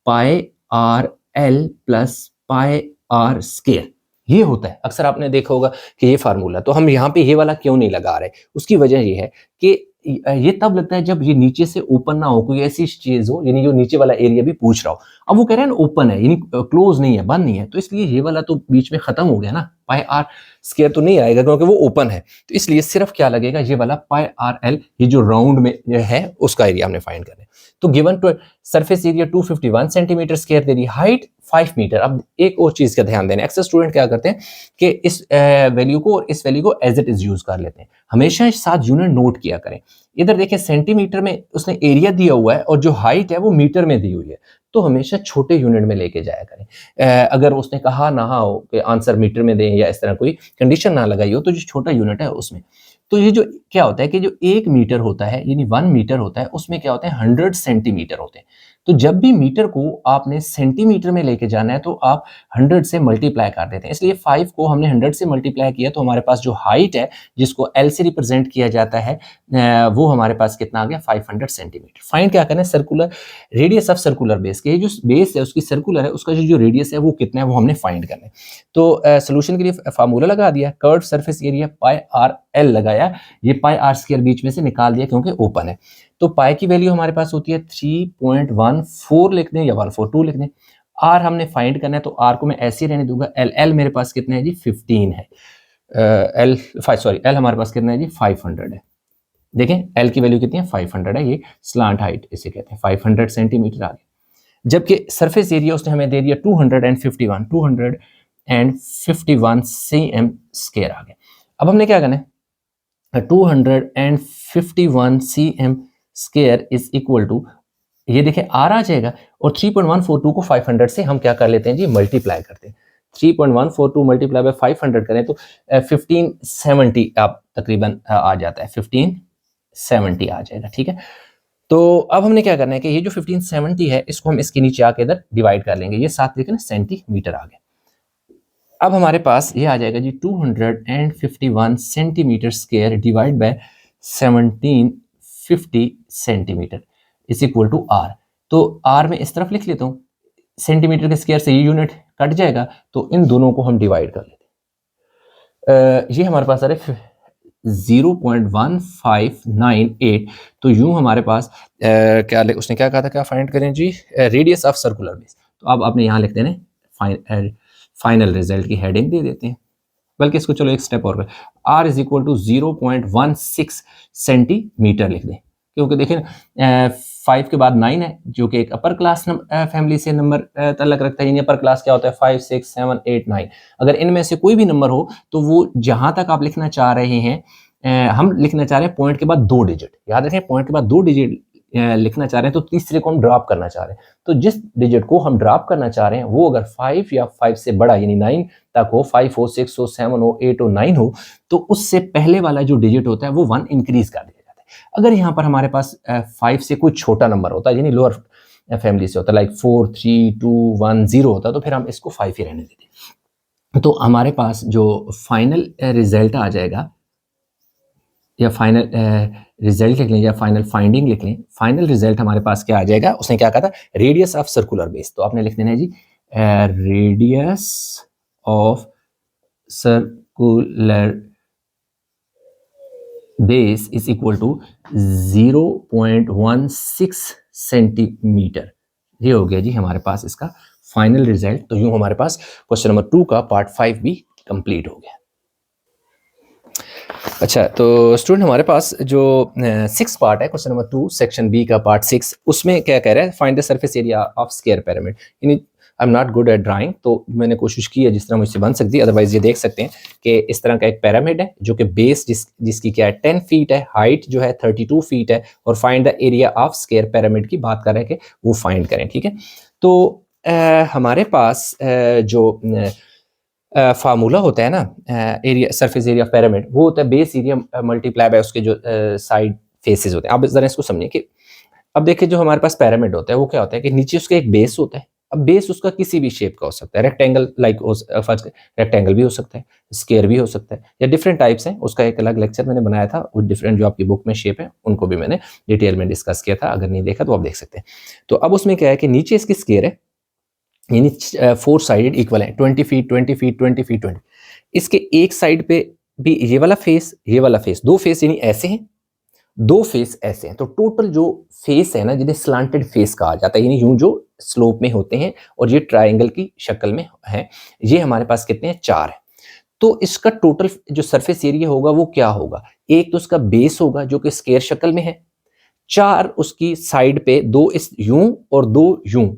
pi r l plus pi r square, ये होता है। अक्सर आपने देखा होगा कि ये फार्मूला, तो हम यहाँ पे ये वाला क्यों नहीं लगा रहे, उसकी वजह ये है कि ये तब लगता है जब ये नीचे से ओपन ना हो, कोई ऐसी चीज हो, यानी जो नीचे वाला एरिया भी पूछ रहा हो। अब वो कह रहे हैं ना ओपन है, यानी क्लोज नहीं है, बंद नहीं है, तो इसलिए ये वाला तो बीच में खत्म हो गया ना, पाई आर स्क्वायर तो नहीं आएगा क्योंकि वो ओपन है। तो इसलिए सिर्फ क्या लगेगा, ये वाला पाई आर एल, ये जो राउंड में है उसका एरिया हमने फाइंड करना है। तो given to surface area 251 centimetre square दे दी, हाइट 5 मीटर। अब एक और चीज का ध्यान देना, अक्सर स्टूडेंट क्या करते हैं कि इस वैल्यू को और इस वैल्यू को एज इट इज यूज कर लेते हैं। हमेशा 7 यूनिट नोट किया करें। इधर देखिए सेंटीमीटर में उसने एरिया दिया हुआ है और जो हाइट है वो मीटर में दी हुई है, तो हमेशा छोटे यूनिट में लेके जाया करें। अगर उसने कहा ना हो कि आंसर मीटर में दें या इस तरह कोई कंडीशन ना लगाई हो, तो जो छोटा यूनिट है उसमें, तो ये जो क्या होता है कि जो 1 मीटर होता है, यानी 1 मीटर होता है, उसमें क्या होता है 100 सेंटीमीटर होते हैं। तो जब भी मीटर को आपने सेंटीमीटर में लेके जाना है, तो आप 100 से मल्टीप्लाई कर देते हैं। इसलिए 5 को हमने 100 से मल्टीप्लाई किया, तो हमारे पास जो हाइट है जिसको एल से रिप्रेजेंट किया जाता है, वो हमारे पास कितना आ गया 500 सेंटीमीटर। फाइंड क्या करना है, circular radius of circular base, के जो बेस है उसकी सर्कुलर है, उसका जो रेडियस है वो कितना है, वो हमने फाइंड करना है। तो सोल्यूशन के लिए फार्मूला लगा दिया, curve surface area pi r L लगाया, ये पाई आर स्क्वायर बीच में से निकाल दिया क्योंकि ओपन है। तो पाई की वैल्यू हमारे पास होती है 3.14 लिख दें या 142 लिख दें। आर हमने फाइंड करना है, तो आर को मैं ऐसे ही रहने दूंगा। एल मेरे पास कितना है जी 15 है। एल हमारे पास कितना है जी 500 है। देखें एल की वैल्यू कितनी है 500 है, ये स्लांट हाइट इसे कहते हैं, 500 सेंटीमीटर आ गया। जबकि सरफेस एरिया उसने हमें दे दिया 251 cm स्क्वायर आ गया। अब हमने क्या करना है, 251 cm square is equal to, ये देखें आर आ जाएगा, और 3.142 को 500 से हम क्या कर लेते हैं जी मल्टीप्लाई करते हैं। 3.142 मल्टीप्लाई बाय 500 करें तो 1570 आप तकरीबन आ जाता है, 1570 आ जाएगा। ठीक है, तो अब हमने क्या करना है कि ये जो 1570 है, इसको हम इसके नीचे आके इधर डिवाइड कर लेंगे। ये 7 देखें ना सेंटीमीटर आ गया। अब हमारे पास ये आ जाएगा जी 251 centimetre square divide by 1750 centimetre is equal to r. तो आर में इस तरफ लिख लेता हूँ, सेंटीमीटर के स्क्वायर से ये यूनिट कट जाएगा, तो इन दोनों को हम डिवाइड कर लेते हैं। ये हमारे पास आ रहा है 0.1598। तो यूं हमारे पास क्या उसने क्या कहा था, क्या फाइंड करें जी, रेडियस ऑफ सर्कुलर बेस। तो अब आपने यहाँ लिख देना फाइनल रिजल्ट की हेडिंग दे देते हैं, बल्कि इसको चलो एक स्टेप और r is equal to 0.16 centimetre लिख दें, क्योंकि देखें 5 के बाद 9 है, जो कि एक अपर क्लास फैमिली से नंबर तल्लक रखता है। यानी अपर क्लास क्या होता है 5, 6, 7, 8, 9। अगर इनमें से कोई भी नंबर हो, तो वो जहां तक आप लिखना चाह रहे हैं, हम लिखना चाह रहे हैं पॉइंट के बाद 2 डिजिट, याद रखें पॉइंट के बाद 2 डिजिट लिखना चाह रहे हैं तो तीसरे को हम ड्रॉप करना चाह रहे हैं। तो जिस डिजिट को हम ड्रॉप करना चाह रहे हैं वो अगर 5 या 5 से बड़ा यानी 9 तक हो, 5 हो, 6 हो, 7 हो, 8 हो, 9 हो, तो उससे पहले वाला जो डिजिट होता है वो 1 इंक्रीज कर दिया जाता है। अगर यहाँ पर हमारे पास 5 से कोई छोटा नंबर होता है यानी लोअर फैमिली से होता है, लाइक 4, 3, 2, 1, 0 होता है, तो फिर हम इसको 5 ही रहने देते हैं। तो हमारे पास जो फाइनल रिजल्ट आ जाएगा, या फाइनल रिजल्ट लिख लें या फाइनल फाइंडिंग लिख लें, फाइनल रिजल्ट हमारे पास क्या आ जाएगा, उसने क्या कहा था, रेडियस ऑफ सर्कुलर बेस। तो आपने लिख देना है जी radius of circular base is equal to 0.16 centimetre. ये हो गया जी हमारे पास इसका फाइनल रिजल्ट। तो यूं हमारे पास क्वेश्चन नंबर 2 का पार्ट 5 भी कंप्लीट हो गया। अच्छा, तो स्टूडेंट हमारे पास जो 6 पार्ट है क्वेश्चन नंबर 2 सेक्शन बी का पार्ट 6, उसमें क्या कह रहा है, find the surface area of square pyramid. यानी I am not good at drawing, तो मैंने कोशिश की है जिस तरह मुझसे बन सकती है, अदरवाइज ये देख सकते हैं कि इस तरह का एक पिरामिड है जो कि बेस जिसकी क्या है 10 फीट है, हाइट जो है 32 फीट है, और find the area of square pyramid की बात कर रहे हैं कि वो फाइंड करें। ठीक है, तो हमारे पास जो फार्मूला होता है ना area, surface area of pyramid, वो होता है बेस एरिया मल्टीप्लाई बाय उसके जो साइड फेसेस होते हैं। आप जरा इसको समझिए कि अब देखिए जो हमारे पास पिरामिड होता है वो क्या होता है कि नीचे उसका एक बेस होता है। अब बेस उसका किसी भी शेप का हो सकता है, रेक्टेंगल लाइक रेक्टेंगल भी हो सकता है, स्क्वायर भी हो सकता है, या डिफरेंट टाइप्स हैं। उसका एक अलग लेक्चर मैंने बनाया था, वो डिफरेंट जो आपकी बुक में शेप है उनको भी मैंने डिटेल में डिस्कस किया था, अगर नहीं देखा तो आप देख सकते हैं। तो अब उसमें क्या है कि नीचे इसकी स्क्वायर है, यानी 4 साइड इक्वल है, 20 फीट 20 फीट 20 फीट 20। इसके एक साइड पे भी ये वाला फेस, ये वाला फेस, 2 फेस यानी ऐसे हैं, 2 फेस ऐसे हैं। तो टोटल जो फेस है ना, जिन्हें स्लांटेड फेस कहा जाता है, यानी यूं जो स्लोप में होते हैं और ये ट्रायंगल की शक्ल में है, ये हमारे पास कितने हैं, 4 है। तो इसका टोटल जो सरफेस एरिया होगा वो क्या होगा, एक तो उसका बेस होगा जो कि स्क्वायर शक्ल में है, 4 उसकी साइड पे, 2 इस यूं और 2 यूं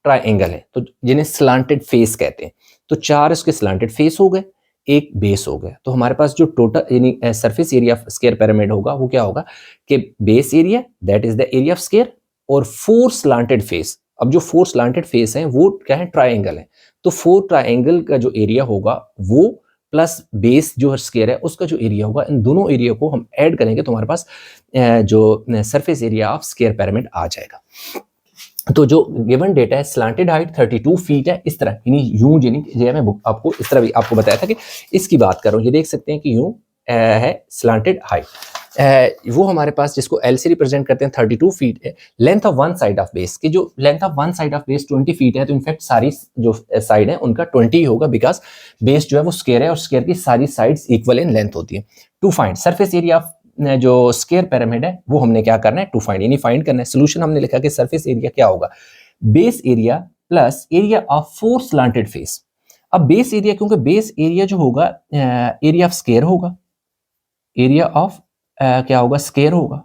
ट्राइंगल है, तो जिन्हें स्लांटेड फेस कहते हैं। तो 4 इसके स्लांटेड फेस हो गए, एक बेस हो गया। तो हमारे पास जो टोटल यानी surface area of square pyramid होगा वो क्या होगा कि base area that is the area of square और 4 स्लांटेड फेस। अब जो 4 स्लांटेड फेस हैं वो क्या है, ट्राइंगल है। तो 4 ट्राइंगल का जो एरिया होगा वो प्लस बेस जो स्क्वायर है उसका जो एरिया होगा, इन दोनों एरिया को हम ऐड करेंगे तो हमारे पास जो surface area of square pyramid आ जाएगा। तो जो गिवन डेटा है, स्लांटेड हाइट 32 फीट है, इस तरह यानी यूं, यानी मैं आपको इस तरह भी आपको बताया था कि इसकी बात कर रहा हूं। ये देख सकते हैं कि यूं है स्लांटेड हाइट, वो हमारे पास जिसको एल से रिप्रेजेंट करते हैं 32 फीट है। Length of one side of base की जो length of one side of base 20 feet है, तो इनफैक्ट सारी जो साइड है उनका 20 ही होगा, बिकॉज बेस जो है वो स्क्वायर है और स्क्वायर की सारी साइड्स इक्वल इन लेंथ होती है। To find surface area of जो स्क्वायर पिरामिड है वो हमने क्या करना है, टू फाइंड यानी फाइंड करना है। सोल्यूशन हमने लिखा कि सरफेस एरिया क्या होगा, base area plus area of 4 slanted face. अब बेस एरिया, क्योंकि बेस एरिया जो होगा एरिया ऑफ स्क्वायर होगा, एरिया ऑफ क्या होगा, स्क्वायर होगा,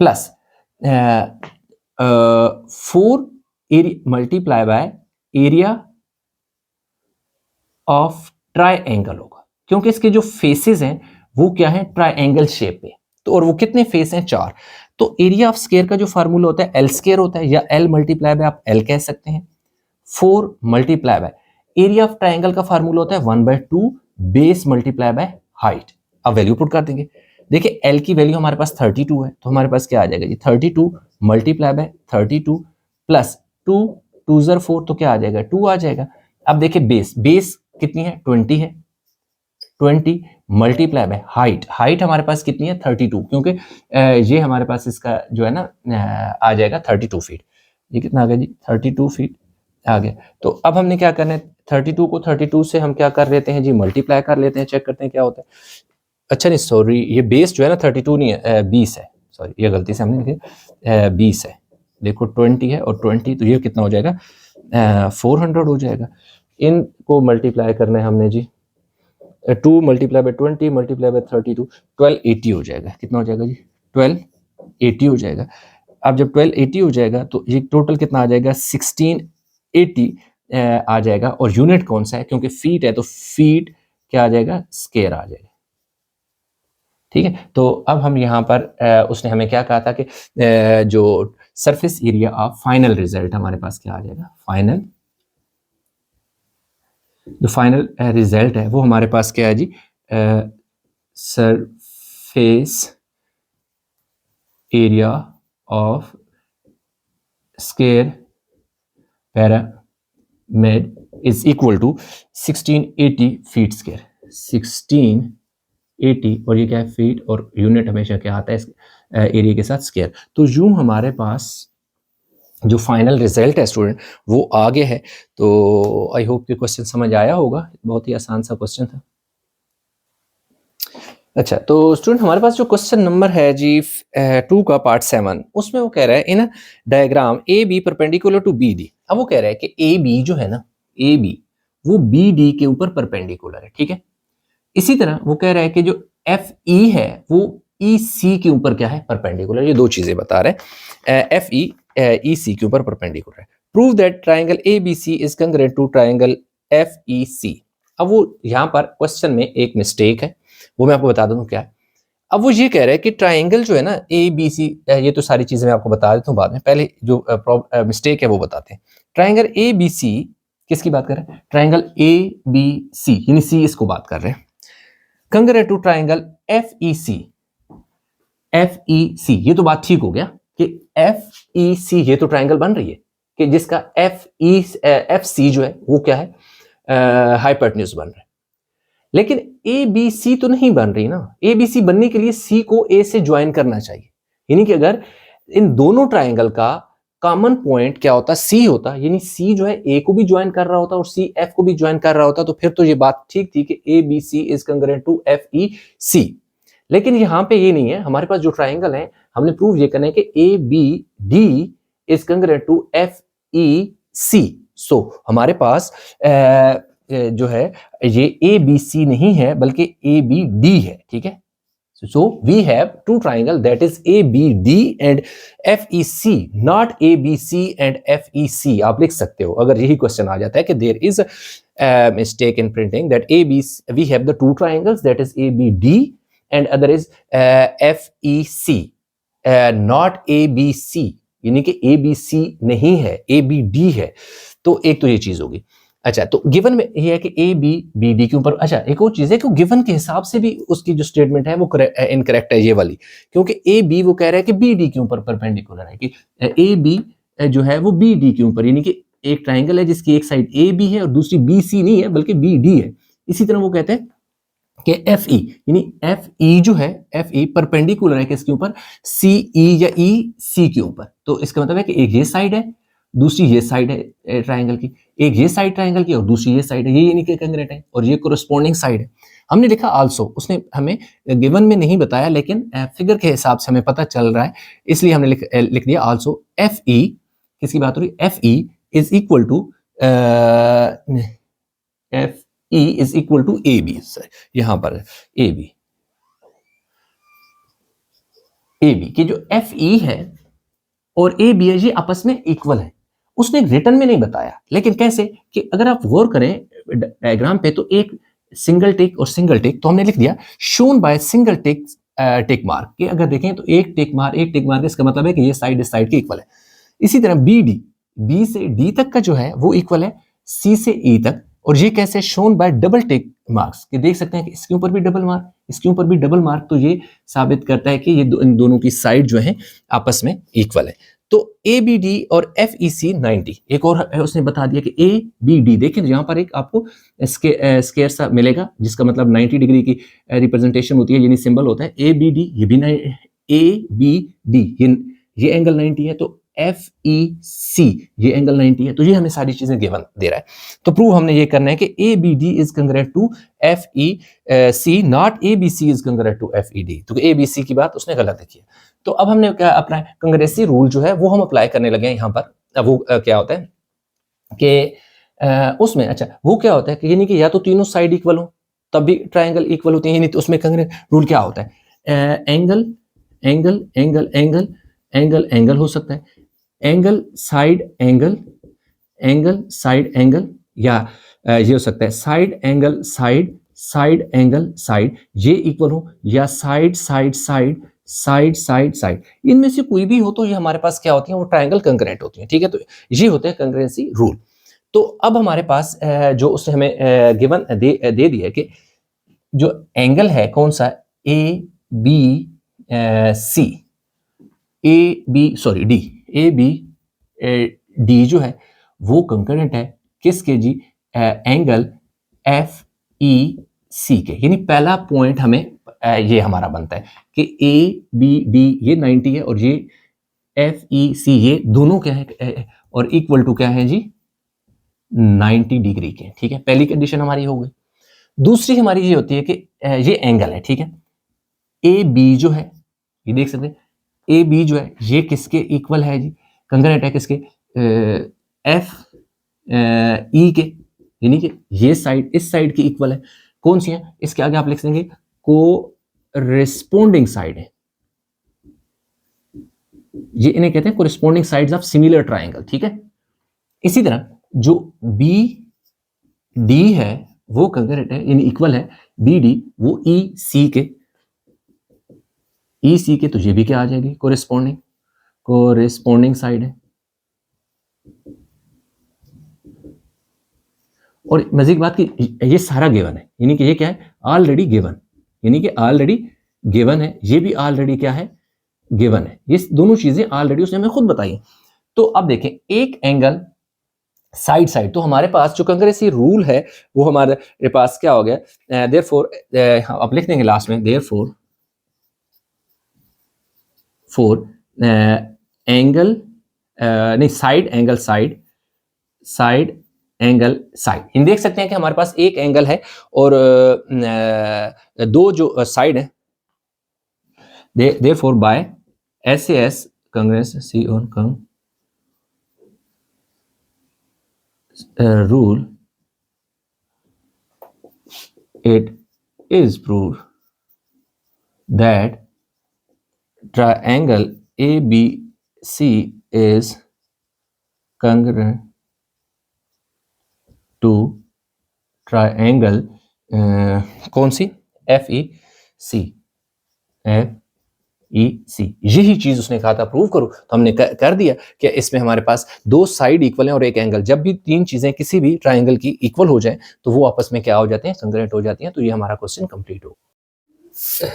plus 4 area multiply by area of triangle होगा, क्योंकि इसके जो फेसेस हैं वो क्या है, ट्राइंगल शेप में। तो और वो कितने फेस हैं, 4। तो एरिया ऑफ स्क्वायर का जो फार्मूला होता है एल स्क्वायर होता है, या एल मल्टीप्लाई बाय आप एल कह सकते हैं, 4 multiply by area of triangle का फार्मूला होता है 1/2 बेस मल्टीप्लाई बाय हाइट। अब वैल्यू पुट कर देंगे। देखिए एल की वैल्यू हमारे पास 32 है, तो हमारे पास क्या आ जाएगा जी, 32 मल्टीप्लाई बाय 32 प्लस 2 2 ज़र 4, तो क्या आ जाएगा, 2 आ जाएगा। अब देखिए बेस कितनी है, 20 है, 20 मल्टीप्लाई बाय हाइट हमारे पास कितनी है, 32, क्योंकि ये हमारे पास इसका जो है ना आ जाएगा 32 फीट। ये कितना आ गया जी, 32 फीट आ गया। तो अब हमने क्या करना है, 32 को 32 से हम क्या कर लेते हैं जी, मल्टीप्लाई कर लेते हैं, चेक करते हैं क्या होता है। अच्छा नहीं सॉरी, ये बेस जो है ना 32 नहीं है, 20 है, सॉरी ये गलती से हमने लिखा, 20 है। देखो 20 है और 20, तो ये कितना हो जाएगा, 400 हो जाएगा। इनको मल्टीप्लाई करना है हमने जी, 2 मल्टीप्लाई बाय 20 मल्टीप्लाई बाय 32, 1280 हो जाएगा। कितना हो जाएगा जी, 1280 हो जाएगा। अब जब 1280 हो जाएगा तो ये टोटल कितना आ जाएगा, 1680 आ जाएगा। और यूनिट कौन सा है, क्योंकि फीट है तो फीट क्या आ जाएगा, स्क्वायर आ जाएगा। ठीक है। तो अब हम यहाँ पर उसने हमें क्या कहा था कि जो surface area of final result हमारे पास क्या आ जाएगा, फाइनल जो फाइनल रिजल्ट है वो हमारे पास क्या है जी, surface area of square pyramid is equal to 1680 feet square, 1680, और ये क्या है फीट, और यूनिट हमेशा क्या आता है इस एरिया के साथ स्क्वायर। तो यूं हमारे पास जो फाइनल रिजल्ट है स्टूडेंट वो आगे है। तो आई होप कि क्वेश्चन समझ आया होगा, बहुत ही आसान सा क्वेश्चन था। अच्छा, तो स्टूडेंट हमारे पास जो क्वेश्चन नंबर है जी 2 का पार्ट 7, उसमें वो कह रहा है in diagram A B perpendicular to B D. अब वो कह रहा है कि ए बी जो है ना, ए बी वो बी डी के ऊपर परपेंडिकुलर है, ठीक है। इसी तरह वो कह रहा है कि जो एफ ई है वो ई सी के ऊपर क्या है, परपेंडिकुलर। ये दो चीजें बता रहे हैं, एफ ई ई सी के ऊपर परपेंडिकुलर है। Prove that triangle A B C is congruent to triangle F E C. अब वो यहाँ पर क्वेश्चन में एक मिस्टेक है, वो मैं आपको बता दूं क्या है। अब वो ये कह रहा है कि ट्राइंगल जो है ना ए बी सी, ये तो सारी चीजें मैं आपको बता देता हूँ बाद में, पहले जो मिस्टेक है वो बताते हैं। ट्राइंगल ए बी सी किसकी बात कर रहे हैं, ट्राइंगल ए बी सी, यानी सी इसको बात कर रहे हैं। Congruent to triangle F E C, F E C, ये तो बात ठीक हो गया कि एफ ई सी ये तो ट्राइंगल बन रही है कि जिसका एफ सी जो है वो क्या है, हाइपोटेन्यूज बन रहा है। लेकिन ए बी सी तो नहीं बन रही ना। ए बी सी बनने के लिए सी को ए से ज्वाइन करना चाहिए, यानी कि अगर इन दोनों ट्राइंगल का कॉमन पॉइंट क्या होता, सी होता, यानी सी जो है ए को भी ज्वाइन कर रहा होता और सी एफ को भी ज्वाइन कर रहा होता, तो फिर तो ये बात ठीक थी कि A B C is congruent to F E C. लेकिन यहां पे ये नहीं है, हमारे पास जो ट्राइंगल है हमने प्रूव ये करना है कि A B D is congruent to F E C. So हमारे पास जो है ये ए बी सी नहीं है बल्कि ए बी डी है, ठीक है। So we have two triangle that is ABD and FEC, not ABC and FEC। आप लिख सकते हो अगर यही क्वेश्चन आ जाता है कि there is a mistake in printing that we have the two triangles that is ABD and other is FEC, not ABC, यानी कि ABC नहीं है, ABD है। तो एक तो ये चीज होगी। अच्छा, तो गिवन में ये है कि ए बी बी डी के ऊपर। अच्छा, एक और चीज है कि गिवन के हिसाब से भी उसकी जो स्टेटमेंट है वो इनकरेक्ट है ये वाली, क्योंकि ए बी वो कह रहा है कि बी डी के ऊपर परपेंडिकुलर है, कि ए बी जो है वो बी डी के ऊपर, यानी कि एक ट्राइंगल है जिसकी एक साइड ए बी है और दूसरी बी सी नहीं है बल्कि बी डी है। इसी तरह वो कहते हैं कि एफ ई, यानी एफ ई जो है, एफ ई परपेंडिकुलर है किसके ऊपर, सी ई या ई सी के ऊपर। तो इसका मतलब है कि एक ये साइड है, दूसरी ये साइड है ट्राइंगल की, एक ये साइड ट्राइंगल की और दूसरी ये साइड है, ये यानी कि कंग्रेट है, और ये कोरस्पॉन्डिंग साइड है। हमने लिखा आल्सो, उसने हमें गिवन में नहीं बताया लेकिन फिगर के हिसाब से हमें पता चल रहा है, इसलिए हमने लिख दिया आल्सो एफ ई। किसकी बात हो रही है, F E is equal to F E is equal to A B. यहां पर ए बी, ए बी की जो एफ ई है और ए बी है ये आपस में इक्वल है। उसने रिटर्न में नहीं बताया, लेकिन कैसे कि अगर आप गौर करें डायग्राम पे तो एक सिंगल टिक और सिंगल टिक, तो हमने लिख दिया shown by single tick tick mark, कि अगर देखें तो एक टिक मार्क इसका मतलब है कि ये साइड इस साइड के इक्वल है। इसी तरह बी डी, बी से डी तक का जो है वो इक्वल है सी से ई तक, और ये कैसे shown by double tick marks, कि देख सकते हैं कि इसके ऊपर भी डबल मार्क, इसके ऊपर भी डबल मार्क, तो ये साबित करता है कि ये इन दोनों की साइड जो है आपस में इक्वल है। तो ए बी डी और एफ ई सी 90। एक और उसने बता दिया कि ए बी डी, देखिए यहाँ पर एक आपको स्केयर सा मिलेगा जिसका मतलब 90 डिग्री की रिप्रेजेंटेशन होती है, यानी सिंबल होता है ए बी डी, ये भी ए बी डी ये एंगल 90 है, तो एफ ई सी ये एंगल 90 है, तो ये हमें सारी चीजें गिवन दे रहा है। तो प्रूव हमने ये करना है कि A B D is congruent to F E C, not A B C is congruent to F E D. तो ए बी सी की बात उसने गलत लिखी है। तो अब हमने क्या अपना कंग्रेसी रूल जो है वो हम अप्लाई करने लगे हैं यहाँ पर। अब वो क्या होता है कि उसमें, अच्छा वो क्या होता है कि यानी कि या तो तीनों साइड इक्वल हो तब भी ट्राइंगल इक्वल होते हैं, यानी तो उसमें कंग्रेस रूल क्या होता है, angle angle angle angle angle angle हो सकता है, angle side angle angle side angle, या ये हो सकता है side angle side side angle side, ये इक्वल हो, या side side side side side side, इनमें से कोई भी हो तो ये हमारे पास क्या होती है, वो ट्रायंगल कंकरेंट होती है। ठीक है, तो ये होते हैं कंकरेंसी रूल। तो अब हमारे पास जो उसने हमें गिवन दे दिया है कि जो एंगल है कौन सा, A B C, A B sorry D, A B D जो है वो कंकरेंट है किसके जी, एंगल एफ ई सी के। यानी पहला पॉइंट हमें ये हमारा बनता है कि ए बी डी ये 90 है और ये एफ ई सी ये दोनों क्या है और इक्वल टू क्या है जी, 90 डिग्री के। ठीक है, पहली कंडीशन हमारी हो गई। दूसरी हमारी ये होती है कि ये एंगल है, ठीक है, ए बी जो है ये देख सकते हैं, ए बी जो है ये किसके इक्वल है जी, कंकरेंट है किसके, एफ ई के, यानी कि ये साइड इस साइड की इक्वल है। कौन सी है, इसके आगे आप लिख देंगे को रिस्पोंडिंग साइड है, ये इन्हें कहते हैं कोरिस्पोंडिंग साइड्स ऑफ सिमिलर ट्रायंगल। ठीक है, इसी तरह जो बी डी है वो कंकरेंट है यानी इक्वल है बी डी वो ई सी के, ई सी के, तो ये भी क्या आ जाएगी, कोरिस्पोंडिंग साइड है। और मज़े की बात कि ये सारा गिवन है, यानी कि ये क्या है, ऑलरेडी गिवन, यानी कि ऑलरेडी गिवन है, ये भी ऑलरेडी क्या है, गिवन है। ये दोनों चीजें ऑलरेडी उसने हमें खुद बताई। तो अब देखें एक एंगल साइड साइड, तो हमारे पास जो कंकरेंसी रूल है वो हमारे पास क्या हो गया, देयरफॉर अब लिख देंगे लास्ट में, देयरफॉर एंगल नहीं side angle side, side angle side, इन देख सकते हैं कि हमारे पास एक एंगल है और दो जो साइड है, therefore by SAS concurrency on rule it is proved that triangle ABC is congruent to triangle कौन सी, FEC, FEC, यही चीज उसने कहा था प्रूव करो, तो हमने कर दिया कि इसमें हमारे पास दो साइड इक्वल हैं और एक एंगल, जब भी तीन चीजें किसी भी ट्रायंगल की इक्वल हो जाएं तो वो आपस में क्या हो जाते हैं, कंकरेंट हो जाती हैं। तो ये हमारा क्वेश्चन कंप्लीट हो।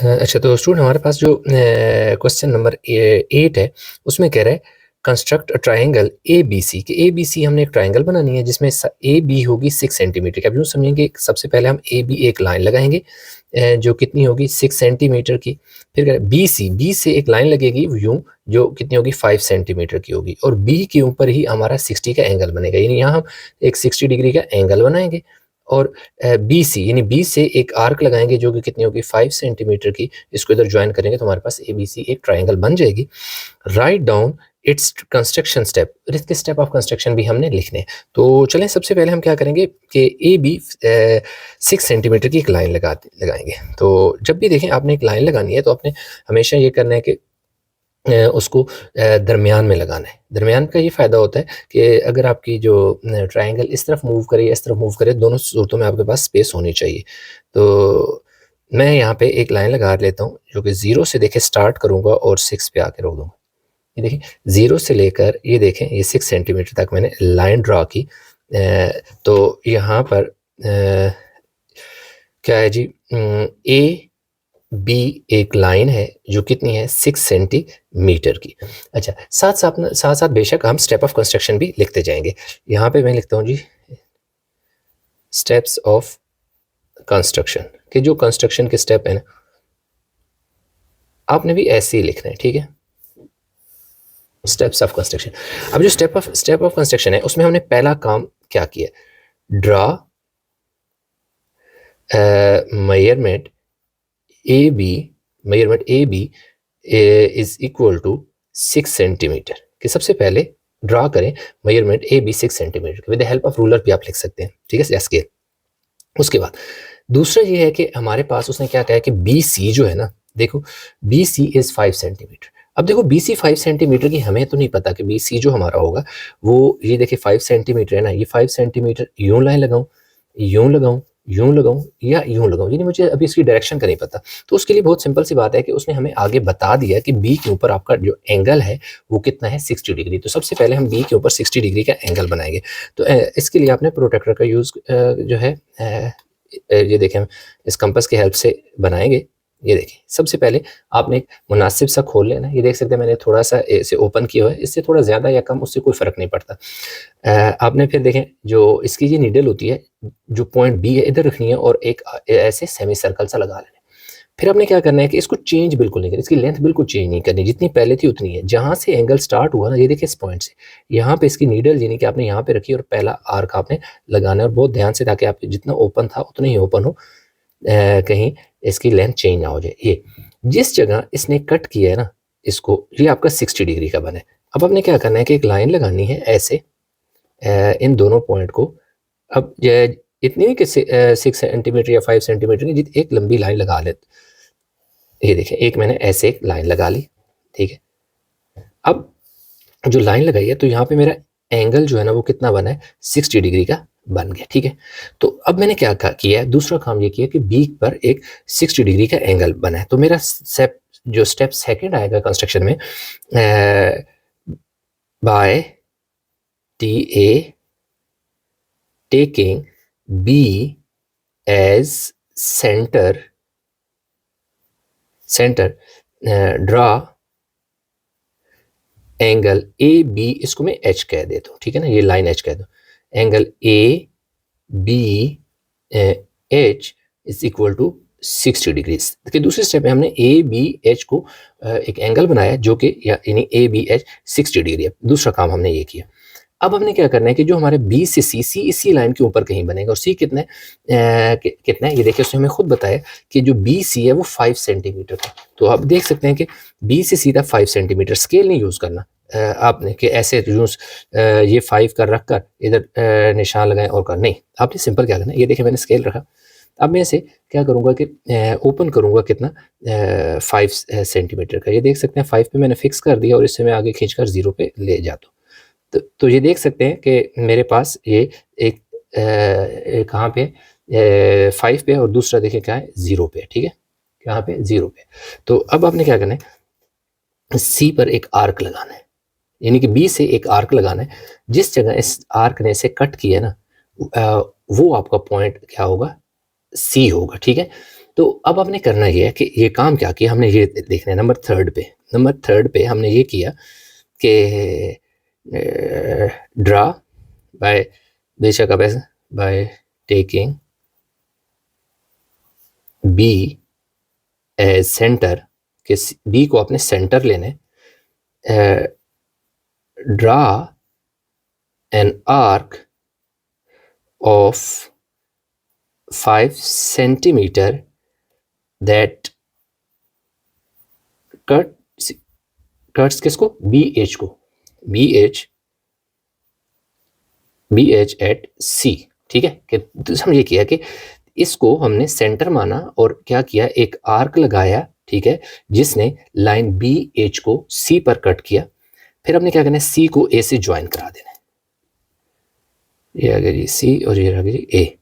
अच्छा, तो स्टूडेंट हमारे पास जो क्वेश्चन नंबर 8 है उसमें कह रहा है construct a triangle A B C, कि ए बी सी हमने एक ट्राइंगल बनानी है जिसमें ए बी होगी 6 सेंटीमीटर की। अब यूँ समझेंगे सबसे पहले हम ए बी एक लाइन लगाएंगे जो कितनी होगी 6 सेंटीमीटर की, फिर बी से एक लाइन लगेगी यूँ जो कितनी होगी 5 सेंटीमीटर की होगी, और बी के ऊपर ही हमारा 60 का एंगल बनेगा, यानी यहाँ हम एक 60 डिग्री का एंगल बनाएंगे। और बी सी यानी बी से एक आर्क लगाएंगे जो कि कितनी होगी 5 सेंटीमीटर की, इसको इधर ज्वाइन करेंगे तो हमारे पास ए बी सी एक ट्राइंगल बन जाएगी। Write down its construction step, इसके स्टेप ऑफ कंस्ट्रक्शन भी हमने लिखने हैं। तो चलें सबसे पहले हम क्या करेंगे कि ए बी 6 सेंटीमीटर की एक लाइन लगाएंगे। तो जब भी देखें आपने एक लाइन लगानी है तो आपने हमेशा ये करना है कि उसको दरमियान में लगाना है। दरमियान का ये फ़ायदा होता है कि अगर आपकी जो ट्रायंगल इस तरफ मूव करे या इस तरफ मूव करे, दोनों सूरतों में आपके पास स्पेस होनी चाहिए। तो मैं यहाँ पे एक लाइन लगा लेता हूँ जो कि 0 से देखें स्टार्ट करूँगा और 6 पे आके रोक दूँगा। ये देखिए 0 से लेकर ये देखें ये 6 सेंटीमीटर तक मैंने लाइन ड्रा की। तो यहाँ पर क्या है जी, ए बी एक लाइन है जो कितनी है 6 सेंटीमीटर की। अच्छा, साथ साथ बेशक हम स्टेप ऑफ कंस्ट्रक्शन भी लिखते जाएंगे। यहाँ पे मैं लिखता हूँ जी स्टेप्स ऑफ कंस्ट्रक्शन, कि जो कंस्ट्रक्शन के स्टेप है ना आपने भी ऐसे ही लिखना है, ठीक है, स्टेप्स ऑफ कंस्ट्रक्शन। अब जो स्टेप ऑफ कंस्ट्रक्शन है उसमें हमने पहला काम क्या किया, draw measurement A B is equal to 6 centimetre, कि सबसे पहले ड्रा करें measurement A B 6 centimetre with the help of ruler भी आप लिख सकते हैं, ठीक है, स्केल। उसके बाद दूसरा ये है कि हमारे पास उसने क्या कहा है कि बी सी जो है ना, देखो बी सी इज 5 सेंटीमीटर। अब देखो बी सी 5 सेंटीमीटर की हमें तो नहीं पता कि बी सी जो हमारा होगा वो ये देखिए 5 सेंटीमीटर है ना, ये 5 सेंटीमीटर यूँ लाइन लगाऊं, यूँ लगाऊं, यूं लगाऊं या यूं लगाऊं, यानी मुझे अभी इसकी डायरेक्शन का नहीं पता। तो उसके लिए बहुत सिंपल सी बात है कि उसने हमें आगे बता दिया कि बी के ऊपर आपका जो एंगल है वो कितना है, 60 डिग्री। तो सबसे पहले हम बी के ऊपर 60 डिग्री का एंगल बनाएंगे। तो इसके लिए आपने प्रोटेक्टर का यूज़ जो है ये देखें, हम इस कंपास की हेल्प से बनाएंगे। ये देखिए, सबसे पहले आपने एक मुनासिब सा खोल लेना। ये देख सकते हैं मैंने थोड़ा सा इसे ओपन किया हुआ है, इससे थोड़ा ज़्यादा या कम उससे कोई फ़र्क नहीं पड़ता। आपने फिर देखें जो इसकी ये नीडल होती है, जो पॉइंट बी है इधर रखनी है और एक ऐसे सेमी सर्कल सा लगा लेना है। फिर आपने क्या करना है कि इसको चेंज बिल्कुल नहीं करना, इसकी लेंथ बिल्कुल चेंज नहीं करनी, जितनी पहले थी उतनी है। जहाँ से एंगल स्टार्ट हुआ ना, ये देखिए इस पॉइंट से यहाँ पे इसकी नीडल यानी कि आपने यहाँ पे रखी और पहला आर्क आपने लगाना है, और बहुत ध्यान से, ताकि आप जितना ओपन था उतना ही ओपन हो, कहीं इसकी लेंथ चेंज ना हो जाए। ये जिस जगह इसने कट किया है ना इसको, ये आपका 60 डिग्री का बना है। अब आपने क्या करना है कि एक लाइन लगानी है ऐसे इन दोनों पॉइंट को। अब इतनी नहीं कि 6 सेंटीमीटर या 5 सेंटीमीटर की, एक लंबी लाइन लगा ले। ये देखें, एक मैंने ऐसे एक लाइन लगा ली, ठीक है। अब जो लाइन लगाई है तो यहाँ पे मेरा एंगल जो है ना वो कितना बना है, 60 डिग्री का बन गया, ठीक है। तो अब मैंने क्या किया है, दूसरा काम ये किया कि बी पर एक 60 डिग्री का एंगल बना है। तो मेरा स्टेप सेकंड आएगा कंस्ट्रक्शन में, by T A taking B as centre draw angle A B, इसको मैं एच कह देता हूँ, ठीक है ना, ये लाइन एच कह दो। Angle A B H is equal to 60 degrees. देखिए दूसरे स्टेप में हमने ए बी एच को एक एंगल बनाया जो कि यानी ए बी एच 60 डिग्री है। दूसरा काम हमने ये किया। अब हमने क्या करना है कि जो हमारे बी से सी इसी लाइन के ऊपर कहीं बनेगा, और सी कितना है ये देखिए, उसने हमें खुद बताया कि जो बी सी है वो 5 सेंटीमीटर है। तो आप देख सकते हैं कि बी से सीधा 5 सेंटीमीटर, स्केल नहीं यूज़ करना आपने कि ऐसे यूज ये 5 का रख कर इधर निशान लगाएं और कर, नहीं, आपने सिंपल क्या करना है, ये देखिए मैंने स्केल रखा। अब मैं इसे क्या करूँगा कि ओपन करूँगा कितना, 5 सेंटीमीटर का। ये देख सकते हैं 5 पे मैंने फिक्स कर दिया और इससे मैं आगे खींचकर 0 पे ले जाता हूँ। तो ये देख सकते हैं कि मेरे पास ये एक कहाँ पे 5 पे, और दूसरा देखिए क्या है 0 पे, ठीक है, कहाँ पे 0 पे। तो अब आपने क्या करना है, सी पर एक आर्क लगाना है, यानी कि बी से एक आर्क लगाना है। जिस जगह इस आर्क ने इसे कट किया ना वो आपका पॉइंट क्या होगा, सी होगा, ठीक है। तो अब आपने करना ये है कि ये काम क्या किया हमने, ये देखना है नंबर थर्ड पे हमने ये किया कि ड्रा बाय, बेशक अब ऐसा, by taking B as centre, कि बी को आपने सेंटर लेना है, draw an arc of 5 centimetre that cuts किसको, बी एच को, बी एच एट सी, ठीक है। कि तो हम ये किया कि इसको हमने सेंटर माना और क्या किया, एक आर्क लगाया, ठीक है, जिसने लाइन बी एच को सी पर कट किया। फिर हमने क्या करना है, सी को ए से ज्वाइन करा देना है। ये आ गया जी सी और ये आ गया जी ए,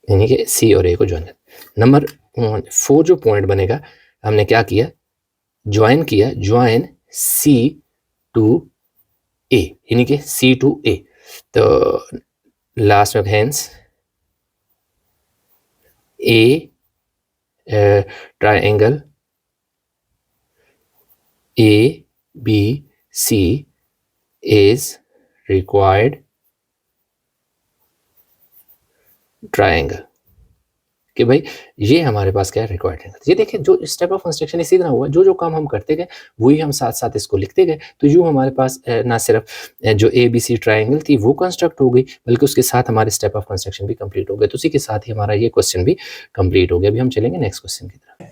यानी कि सी और ए को ज्वाइन कर। नंबर 4 जो पॉइंट बनेगा, हमने क्या किया, ज्वाइन सी टू ए, यानी कि सी टू ए। तो लास्ट में hence a triangle A B C is required triangle, कि भाई ये हमारे पास क्या है, रिक्वायर्ड है। ये देखिए जो स्टेप ऑफ कंस्ट्रक्शन इसी तरह हुआ, जो काम हम करते गए वही हम साथ साथ इसको लिखते गए। तो यूँ हमारे पास ना सिर्फ जो ए बी सी ट्राइंगल थी वो कंस्ट्रक्ट हो गई, बल्कि उसके साथ हमारे स्टेप ऑफ कंस्ट्रक्शन भी कंप्लीट हो गए। तो उसी के साथ ही हमारा ये क्वेश्चन भी कंप्लीट हो गया। अभी हम चलेंगे नेक्स्ट क्वेश्चन की तरफ।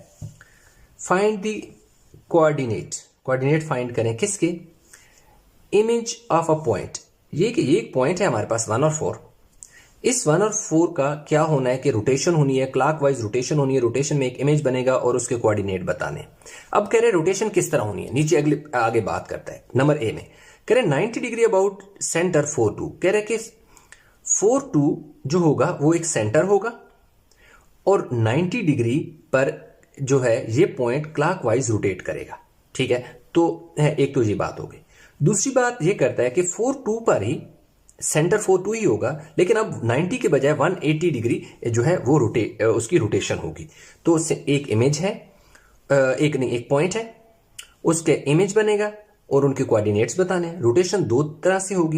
फाइंड द कोऑर्डिनेट फाइंड करें किसके, इमेज ऑफ अ पॉइंट। ये कि ये एक पॉइंट है हमारे पास 1 और 4। इस 1 और 4 का क्या होना है कि रोटेशन होनी है, क्लॉकवाइज रोटेशन होनी है। रोटेशन में एक इमेज बनेगा और उसके कोऑर्डिनेट बताने। अब कह रहे रोटेशन किस तरह होनी है, नीचे आगे बात करता है। नंबर ए में कह रहे 90 डिग्री अबाउट सेंटर 4 2, कह रहे कि 4 2 जो होगा वो एक सेंटर होगा और 90 डिग्री पर जो है ये पॉइंट क्लॉकवाइज रोटेट करेगा। ठीक है, तो एक तो ये बात हो गई। दूसरी बात ये करता है कि 4 2 पर ही सेंटर 4 2 ही होगा, लेकिन अब 90 के बजाय 180 डिग्री जो है वो उसकी रोटेशन होगी। तो एक इमेज है, एक पॉइंट है, उसके इमेज बनेगा और उनके कोऑर्डिनेट्स बताने हैं। रोटेशन दो तरह से होगी,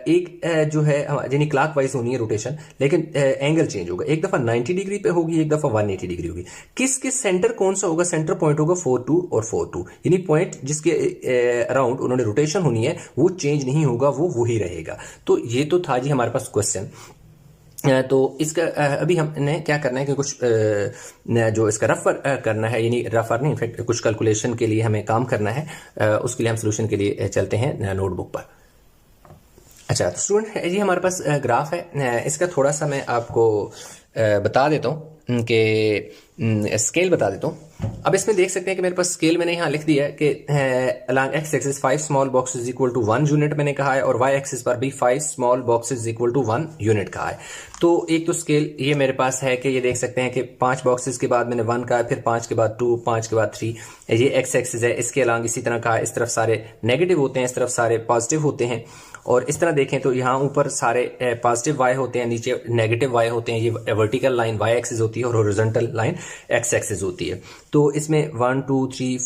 एक जो है यानी क्लॉकवाइज होनी है रोटेशन, लेकिन एंगल चेंज होगा। एक दफा 90 डिग्री पे होगी, एक दफा 180 डिग्री होगी। किसके सेंटर कौन सा होगा? सेंटर पॉइंट होगा 4 2 और 4 2, यानी पॉइंट जिसके अराउंड उन्होंने रोटेशन होनी है वो चेंज नहीं होगा, वो वही रहेगा। तो ये तो था जी हमारे पास क्वेश्चन। तो इसका अभी हमने क्या करना है कि कुछ जो इसका रफर करना है, यानी रफर नहीं, इनफैक्ट कुछ कैलकुलेशन के लिए हमें काम करना है, उसके लिए हम सोल्यूशन के लिए चलते हैं नोटबुक पर। अच्छा, तो स्टूडेंट ये हमारे पास ग्राफ है, इसका थोड़ा सा मैं आपको बता देता हूँ कि स्केल बता देता हूँ। अब इसमें देख सकते हैं कि मेरे पास स्केल मैंने यहाँ लिख दिया है कि along X axis 5 small boxes equal to 1 unit मैंने कहा है, और वाई एक्सिस पर भी 5 small boxes equal to 1 unit कहा है। तो एक तो स्केल ये मेरे पास है कि ये देख सकते हैं कि 5 बॉक्सेस के बाद मैंने 1 कहा, फिर 5 के बाद 2, 5 के बाद 3, ये एक्स एक्सिस है। इसके अलॉन्ग इसी तरह कहा, इस तरफ सारे नेगेटिव होते हैं, इस तरफ सारे पॉजिटिव होते हैं। और इस तरह देखें तो यहाँ ऊपर सारे पॉजिटिव वाई होते हैं, नीचे नेगेटिव वाई होते हैं। ये वर्टिकल लाइन वाई एक्सिस होती है और हॉरिजॉन्टल लाइन एक्स एक्सिस होती है। तो इसमें 1 2 3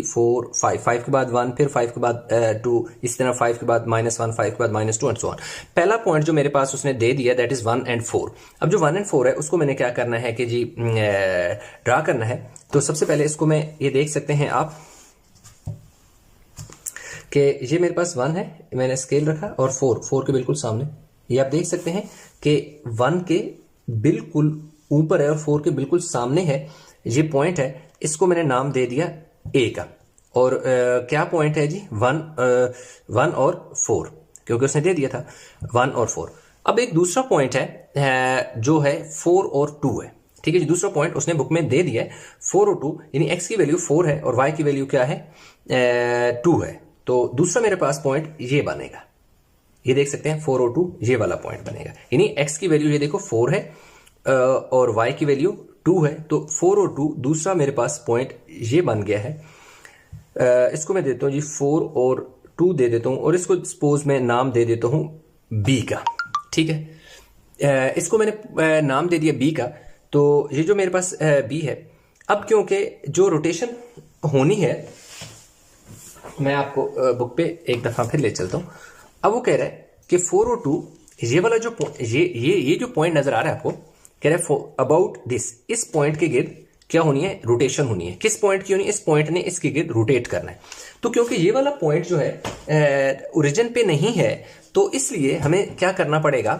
4 5 के बाद 1, फिर 5 के बाद 2, इस तरह 5 के बाद -1, 5 के बाद -2 एंड सो ऑन। पहला पॉइंट जो मेरे पास उसने दे दिया दैट इज 1 and 4। अब जो 1 and 4 है उसको मैंने क्या करना है कि जी ड्रा करना है। तो सबसे पहले इसको मैं ये देख सकते हैं आप कि ये मेरे पास 1 है, मैंने स्केल रखा, और 4 के बिल्कुल सामने ये आप देख सकते हैं कि 1 के बिल्कुल ऊपर है और 4 के बिल्कुल सामने है ये पॉइंट है। इसको मैंने नाम दे दिया ए का। और क्या पॉइंट है जी? 1 और 4, क्योंकि उसने दे दिया था 1 और 4। अब एक दूसरा पॉइंट है जो है 4 और 2 है। ठीक है जी, दूसरा पॉइंट उसने बुक में दे दिया है 4 और 2, यानी एक्स की वैल्यू 4 है और वाई की वैल्यू क्या है? 2 है। तो दूसरा मेरे पास पॉइंट ये बनेगा, ये देख सकते हैं 4 और 2, ये वाला पॉइंट बनेगा। यानी एक्स की वैल्यू ये देखो 4 है और वाई की वैल्यू 2 है। तो 4 और 2 दूसरा मेरे पास पॉइंट ये बन गया है। इसको मैं देता हूं जी 4 और 2 दे देता हूं, और इसको सपोज मैं नाम दे देता हूं बी का। ठीक है, इसको मैंने नाम दे दिया बी का। तो ये जो मेरे पास बी है, अब क्योंकि जो रोटेशन होनी है, मैं आपको बुक पे एक दफा फिर ले चलता हूं। अब वो कह रहा है कि 4 और 2, ये वाला जो ये जो पॉइंट नजर आ रहा है आपको, कह रहा है अबाउट दिस, इस पॉइंट के गिर्द क्या होनी है? रोटेशन होनी है। किस पॉइंट की होनी है? इस पॉइंट ने इसके गिर्द रोटेट करना है। तो क्योंकि ये वाला पॉइंट जो है ओरिजिन पे नहीं है, तो इसलिए हमें क्या करना पड़ेगा?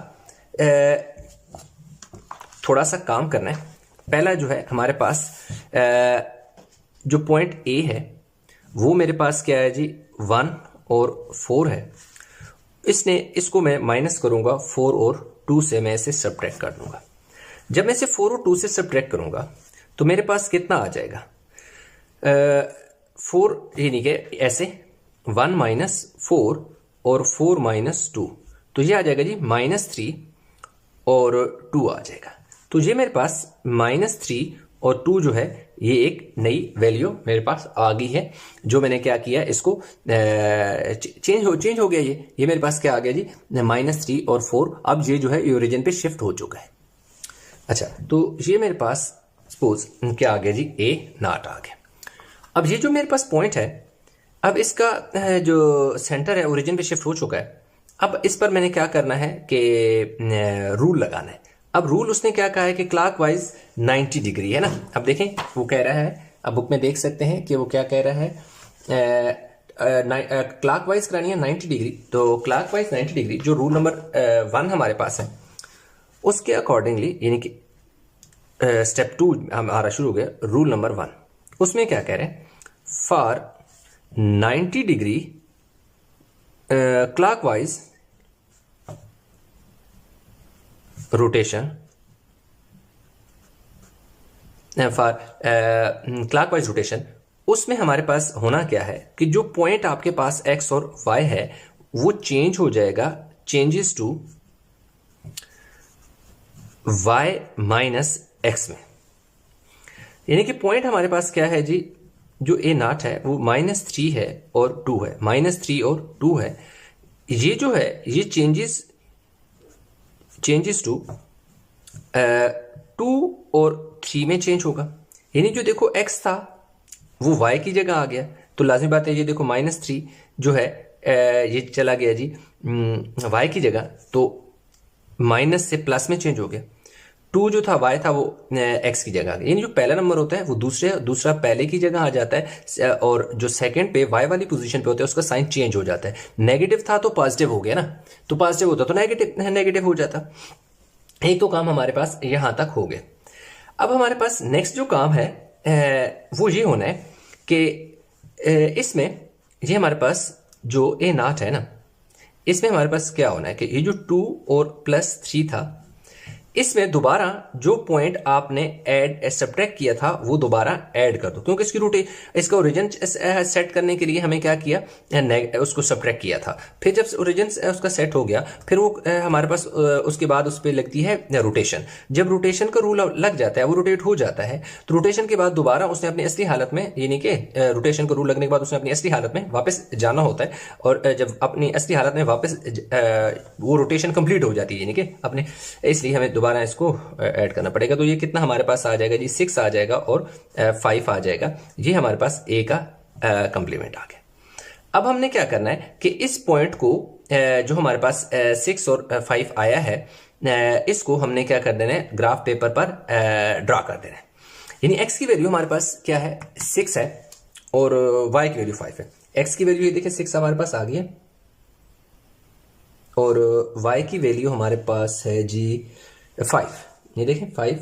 थोड़ा सा काम करना है। पहला जो है हमारे पास जो पॉइंट ए है वो मेरे पास क्या है जी? 1 और 4 है। इसको मैं माइनस करूंगा 4 और 2 से, मैं इसे सब्ट्रैक्ट कर दूंगा। जब मैं इसे 4 और 2 से सब्ट्रैक्ट करूंगा तो मेरे पास कितना आ जाएगा? 4 यानी कि ऐसे 1 - 4 और 4 - 2, तो ये आ जाएगा जी -3 और 2 आ जाएगा। तो ये मेरे पास -3 और 2 जो है ये एक नई वैल्यू मेरे पास आ गई है। जो मैंने क्या किया, इसको चेंज हो गया। ये मेरे पास क्या आ गया जी? -3 और 4। अब ये जो है ये ओरिजिन पे शिफ्ट हो चुका है। अच्छा, तो ये मेरे पास सपोज क्या आ गया जी? A0 आ गया। अब ये जो मेरे पास पॉइंट है, अब इसका जो सेंटर है ओरिजिन पे शिफ्ट हो चुका है। अब इस पर मैंने क्या करना है कि रूल लगाना है। अब रूल उसने क्या कहा है कि क्लॉकवाइज 90 डिग्री है ना। अब देखें वो कह रहा है, अब बुक में देख सकते हैं कि वो क्या कह रहा है, क्लॉकवाइज करानी है 90 डिग्री। तो क्लॉकवाइज 90 डिग्री जो रूल नंबर 1 हमारे पास है, उसके अकॉर्डिंगली, यानी कि स्टेप 2 हमारा शुरू हो गया। रूल नंबर 1 उसमें क्या कह रहे हैं? For 90 degree clockwise rotation, for clockwise rotation, उसमें हमारे पास होना क्या है कि जो पॉइंट आपके पास एक्स और वाई है वो चेंज हो जाएगा changes to y minus x में। यानी कि पॉइंट हमारे पास क्या है जी, जो ए नॉट है वो -3 है और 2 है, -3 और 2 है। ये जो है ये चेंजेस टू 2 और 3 में चेंज होगा। यानी जो देखो x था वो y की जगह आ गया, तो लाजमी बात है ये देखो -3 जो है ये चला गया जी y की जगह, तो माइनस से प्लस में चेंज हो गया। 2 जो था y था वो x की जगह आ गया। यानी जो पहला नंबर होता है वो दूसरा पहले की जगह आ जाता है, और जो सेकंड पे y वाली पोजीशन पे होता है उसका साइन चेंज हो जाता है। नेगेटिव था तो पॉजिटिव हो गया ना, तो पॉजिटिव होता तो नेगेटिव हो जाता। एक तो काम हमारे पास यहां तक हो गया। अब हमारे पास नेक्स्ट जो काम है वो ये होना है कि इसमें ये हमारे पास जो ए नॉट है ना, इसमें हमारे पास क्या होना है कि ये जो 2 और +3 था, इसमें दोबारा जो पॉइंट आपने सब्ट्रैक्ट किया था वो दोबारा ऐड कर दो, क्योंकि इसका ओरिजिन सेट करने के लिए हमें क्या किया, उसको सब्ट्रैक्ट किया था। फिर जब ओरिजिन उसका सेट हो गया, फिर वो हमारे पास उसके बाद उस पर लगती है रोटेशन। जब रोटेशन का रूल लग जाता है, वो रोटेट हो जाता है, तो रोटेशन के बाद दोबारा उसने अपनी असली हालत में, यानी कि रोटेशन का रूल लगने के बाद उसने अपनी असली हालत में वापस जाना होता है, और जब अपनी असली हालत में वापस वो रोटेशन कंप्लीट हो जाती है, यानी कि अपने, इसलिए हमें दोबारा इसको ऐड करना पड़ेगा। तो ये कितना हमारे पास आ जाएगा जी, 6 आ जाएगा और 5 आ जाएगा। ये हमारे पास ए का कंप्लीमेंट आ गया। अब हमने क्या करना है कि इस पॉइंट को जो हमारे पास 6 और 5 आया है, इसको हमने क्या कर देना है, ग्राफ पेपर पर ड्रा कर देना है। यानी एक्स की वैल्यू हमारे पास क्या है, 6 है, और वाई की वैल्यू 5 है। एक्स की वैल्यू ये देखिए 6 हमारे पास आ गई है, और y की वैल्यू हमारे पास है जी 5। ये देखें 5,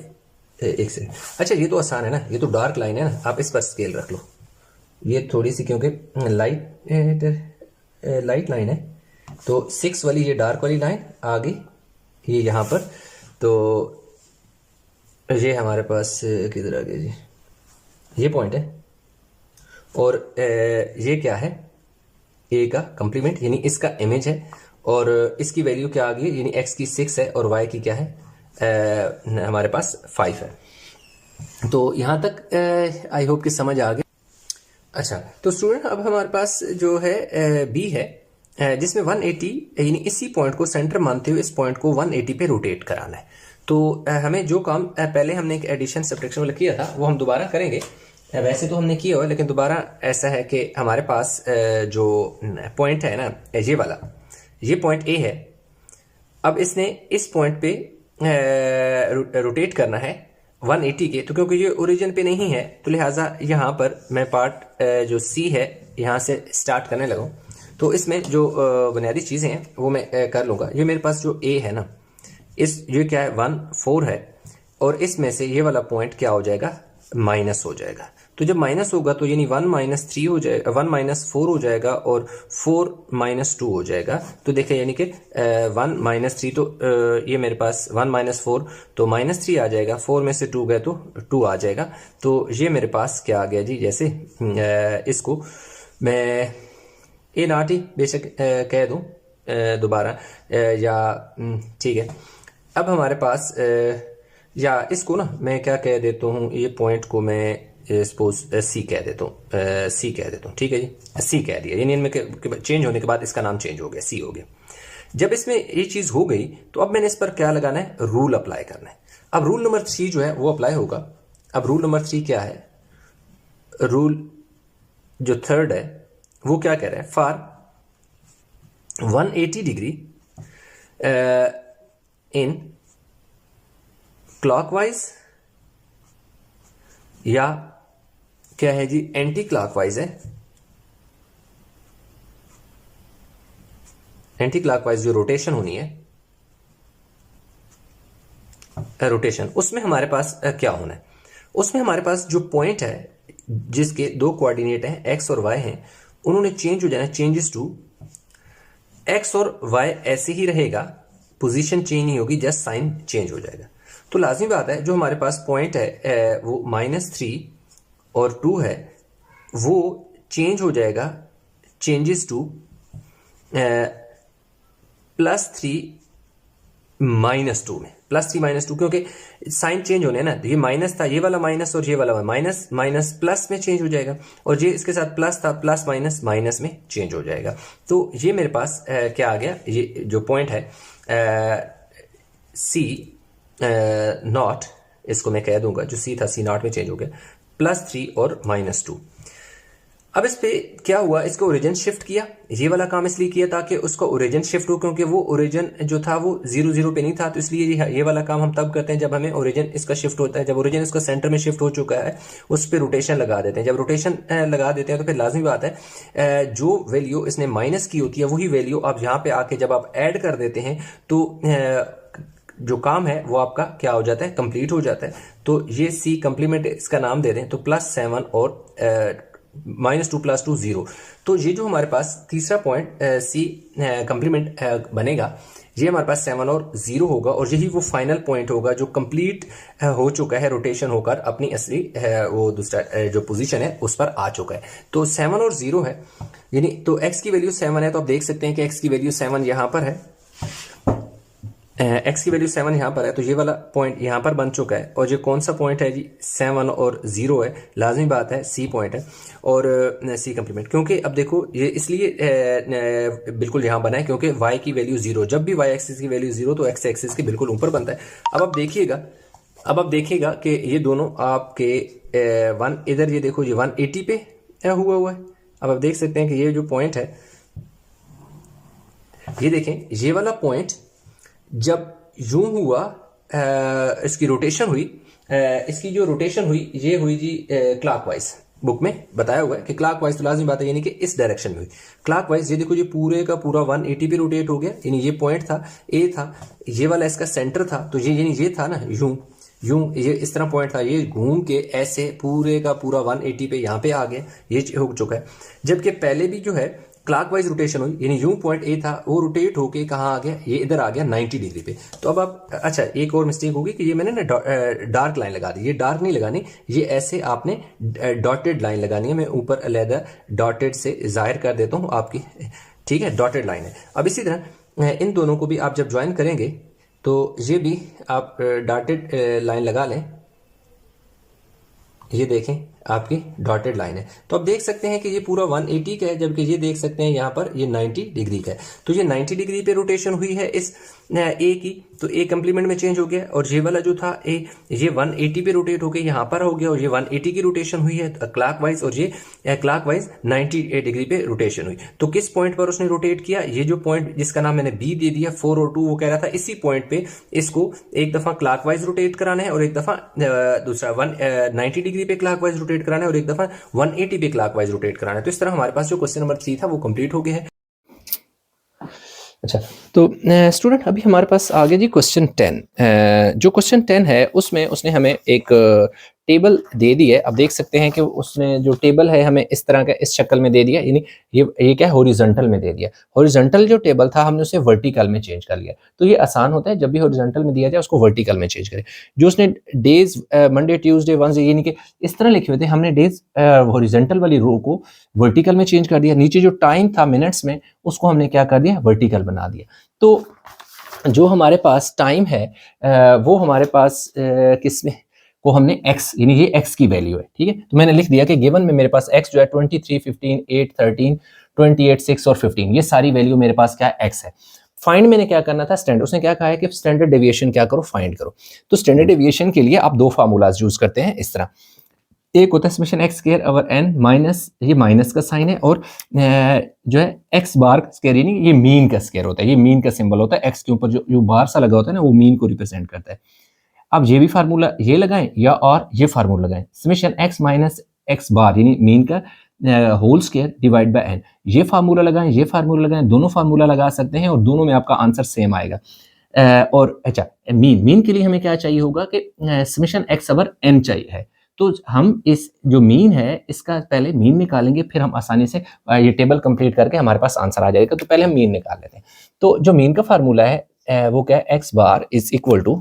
एक से, अच्छा ये तो आसान है ना, ये तो डार्क लाइन है ना, आप इस पर स्केल रख लो। ये थोड़ी सी क्योंकि लाइट लाइन है, तो 6 वाली ये डार्क वाली लाइन आ गई ये यहाँ पर, तो ये हमारे पास किधर आ गया जी, ये पॉइंट है, और ये क्या है, ए का कंप्लीमेंट, यानी इसका इमेज है, और इसकी वैल्यू क्या आ गई, यानी x की 6 है और y की क्या है, हमारे पास 5 है। तो यहां तक आई होप कि समझ आ गई। अच्छा, तो स्टूडेंट अब हमारे पास जो है b है, जिसमें 180, यानी इसी पॉइंट को सेंटर मानते हुए इस पॉइंट को 180 पे रोटेट कराना है। तो हमें जो काम पहले हमने एक एडिशन सब्ट्रैक्शन वाला किया था वो हम दोबारा करेंगे। वैसे तो हमने किया हुआ, लेकिन दोबारा ऐसा है कि हमारे पास जो पॉइंट है ना, ये वाला, ये पॉइंट ए है। अब इसने इस पॉइंट पे रोटेट करना है 180 के, तो क्योंकि ये ओरिजिन पे नहीं है, तो लिहाजा यहाँ पर मैं पार्ट जो सी है यहाँ से स्टार्ट करने लगा। तो इसमें जो बुनियादी चीज़ें हैं वो मैं कर लूँगा। ये मेरे पास जो ए है ना, ये क्या है, 1 4 है, और इसमें से ये वाला पॉइंट क्या हो जाएगा, माइनस हो जाएगा। तो जब माइनस होगा तो यानी 1 - 3 हो जाएगा, 1 - 4 हो जाएगा, और 4 - 2 हो जाएगा। तो देखिए यानी कि 1 - 3, तो ये मेरे पास 1 - 4 तो -3 आ जाएगा, 4 में से 2 गए तो 2 आ जाएगा। तो ये मेरे पास क्या आ गया जी, जैसे इसको मैं ए नॉट ही बेशक कह दूं दोबारा, या ठीक है। अब हमारे पास या इसको ना मैं क्या कह देता हूँ, ये पॉइंट को मैं सपोज सी कह देता हूँ, ठीक है जी, सी कह दिया, यानी इनमें चेंज होने के बाद इसका नाम चेंज हो गया, सी हो गया। जब इसमें ये चीज़ हो गई तो अब मैंने इस पर क्या लगाना है, रूल अप्लाई करना है। अब रूल नंबर 3 जो है वो अप्लाई होगा। अब रूल नंबर 3 क्या है, रूल जो 3rd है वो क्या कह रहा है, फॉर 180 डिग्री इन क्लॉकवाइज, या क्या है जी, एंटी क्लॉकवाइज है। एंटी क्लॉकवाइज जो रोटेशन होनी है, रोटेशन, उसमें हमारे पास क्या होना है, उसमें हमारे पास जो पॉइंट है जिसके 2 कोऑर्डिनेट हैं x और y हैं, उन्होंने चेंज हो जाना, चेंजेस टू x और y ऐसे ही रहेगा, पोजीशन चेंज नहीं होगी, जस्ट साइन चेंज हो जाएगा। तो लाजमी बात है जो हमारे पास पॉइंट है वो -3 और 2 है, वो चेंज हो जाएगा, चेंजेस टू +3 -2 में, +3 -2, क्योंकि साइन चेंज होने ना, तो ये माइनस था, ये वाला माइनस और ये वाला माइनस, माइनस प्लस में चेंज हो जाएगा, और ये इसके साथ प्लस था, प्लस माइनस माइनस में चेंज हो जाएगा। तो ये मेरे पास क्या आ गया, ये जो पॉइंट है C नॉट, इसको मैं कह दूंगा, जो C था C नॉट में चेंज हो गया, +3 और -2। अब इस पे क्या हुआ, इसको ओरिजिन शिफ्ट किया, ये वाला काम इसलिए किया ताकि उसका ओरिजिन शिफ्ट हो, क्योंकि वो ओरिजिन जो था वो 0 0 पे नहीं था, तो इसलिए ये वाला काम हम तब करते हैं जब हमें ओरिजिन इसका शिफ्ट होता है। जब ओरिजिन इसका सेंटर में शिफ्ट हो चुका है, उस पर रोटेशन लगा देते हैं। जब रोटेशन लगा देते हैं तो फिर लाजमी बात है जो वैल्यू इसने माइनस की होती है वही वैल्यू आप यहाँ पे आके जब आप ऐड कर देते हैं तो जो काम है वो आपका क्या हो जाता है, कंप्लीट हो जाता है। तो ये C कंप्लीमेंट इसका नाम दे दें, तो +7 और -2 + 2 0। तो ये जो हमारे पास तीसरा पॉइंट C कंप्लीमेंट बनेगा, ये हमारे पास 7 और 0 होगा, और यही वो फाइनल पॉइंट होगा जो कंप्लीट हो चुका है, रोटेशन होकर अपनी असली वो दूसरा जो पोजीशन है उस पर आ चुका है। तो 7 और 0 है, यानी तो x की वैल्यू 7 है, तो आप देख सकते हैं कि x की वैल्यू 7 यहाँ पर है, x की वैल्यू 7 यहाँ पर है, तो ये वाला पॉइंट यहाँ पर बन चुका है। और ये कौन सा पॉइंट है जी, 7 और 0 है, लाजमी बात है C पॉइंट है, और C कंप्लीमेंट, क्योंकि अब देखो ये इसलिए बिल्कुल यहाँ बना है क्योंकि y की वैल्यू 0, जब भी y एक्सिस की वैल्यू 0 तो x एक्सिस के बिल्कुल ऊपर बनता है। अब आप देखिएगा कि ये दोनों आपके वन, इधर ये देखो ये 180 पे हुआ है। अब आप देख सकते हैं कि ये जो पॉइंट है, ये देखें, ये वाला पॉइंट जब यूं हुआ, इसकी रोटेशन हुई, इसकी जो रोटेशन हुई ये हुई जी क्लॉकवाइज। बुक में बताया हुआ है कि क्लॉकवाइज, तो लाजमी बात है यानी कि इस डायरेक्शन में हुई क्लॉकवाइज। ये देखो ये पूरे का पूरा 180 पे रोटेट हो गया, यानी ये पॉइंट था A था, ये वाला इसका सेंटर था, तो ये यानी ये था ना यूं ये इस तरह पॉइंट था, ये घूम के ऐसे पूरे का पूरा 180 पे यहाँ पे आ गया, ये हो चुका है। जबकि पहले भी जो है क्लॉकवाइज रोटेशन हुई, यानी यूं पॉइंट A था वो रोटेट होके कहाँ आ गया, ये इधर आ गया 90 डिग्री पे। तो अब आप, अच्छा एक और मिस्टेक होगी कि ये मैंने ना डार्क लाइन लगा दी, ये डार्क नहीं लगानी, ये ऐसे आपने डॉटेड लाइन लगानी है। मैं ऊपर अलहदा डॉटेड से जाहिर कर देता हूँ आपकी, ठीक है, डॉटेड लाइन है। अब इसी तरह इन दोनों को भी आप जब ज्वाइन करेंगे तो ये भी आप डॉटेड लाइन लगा लें, ये देखें आपकी डॉटेड लाइन है। तो आप देख सकते हैं कि ये पूरा 180 का है, जबकि ये देख सकते हैं यहाँ पर ये 90 डिग्री का है। तो ये 90 डिग्री पे रोटेशन हुई है इस A की, तो A कंप्लीमेंट में चेंज हो गया, और ये वाला जो था A, ये 180 पे रोटेट हो गया, यहाँ पर हो गया, और ये 180 की रोटेशन हुई है क्लॉकवाइज, और ये क्लॉकवाइज 90 डिग्री पे रोटेशन हुई। तो किस पॉइंट पर उसने रोटेट किया, ये जो पॉइंट जिसका नाम मैंने B दे दिया 4 और 2, वो कह रहा था इसी पॉइंट पे इसको एक दफा क्लॉकवाइज रोटेट कराना है, और एक दफा दूसरा 90 डिग्री पे क्लॉकवाइज रोटेट कराना है, और एक दफा 180 पे क्लॉकवाइज रोटेट कराना है। तो इस तरह हमारे पास जो क्वेश्चन नंबर 3 था वो कंप्लीट हो गया है। अच्छा, तो स्टूडेंट अभी हमारे पास आ गया जी क्वेश्चन 10। जो क्वेश्चन 10 है उसमें उसने हमें एक टेबल दे दी है। अब देख सकते हैं कि उसने जो टेबल है हमें इस तरह का इस शक्ल में दे दिया, यानी ये क्या है, हॉरिजॉन्टल में दे दिया। हॉरिजॉन्टल जो टेबल था हमने उसे वर्टिकल में चेंज कर लिया। तो ये आसान होता है, जब भी हॉरिजॉन्टल में दिया जाए उसको वर्टिकल में चेंज करें। जो उसने डेज मंडे ट्यूसडे वेडनेसडे यानी कि इस तरह लिखे हुए थे, हमने डेज हॉरिजॉन्टल वाली रो को वर्टिकल में चेंज कर दिया। नीचे जो टाइम था मिनट्स में, उसको हमने क्या कर दिया, वर्टिकल बना दिया। तो जो हमारे पास टाइम है वो हमारे पास किस में को हमने x, यानी ये x की वैल्यू है, ठीक है। तो मैंने लिख दिया कि गिवन में मेरे पास x जो है 23, 15, 8, 13, 28, 6 और 15, ये सारी वैल्यू मेरे पास क्या है, x है। फाइंड मैंने क्या करना था, स्टैंडर्ड, उसने क्या कहा है कि स्टैंडर्ड डेविएशन क्या करो, फाइंड करो। तो स्टैंडर्ड डेविएशन के लिए आप दो फार्मूलाज यूज करते हैं इस तरह। एक होता है summation x square over n minus, ये माइनस का साइन है, और जो है x बार स्क्वायर, यानी ये मीन का स्क्वायर होता है, ये मीन का सिंबल होता है। x के ऊपर जो बार सा लगा होता है ना, वो मीन को रिप्रेजेंट करता है। अब ये भी फार्मूला ये लगाएं या और ये फार्मूला लगाएं, summation x minus x bar यानी मीन का whole square divide by n, ये फार्मूला लगाएं, ये फार्मूला लगाएं, दोनों फार्मूला लगा सकते हैं और दोनों में आपका आंसर सेम आएगा। और अच्छा, मीन के लिए हमें क्या चाहिए होगा कि समेशन x ओवर n चाहिए है। तो हम इस जो मीन है इसका पहले मीन निकालेंगे, फिर हम आसानी से ये टेबल कंप्लीट करके हमारे पास आंसर आ जाएगा। तो पहले हम मीन निकाल लेते हैं। तो जो मीन का फार्मूला है वो क्या है, x bar is equal to,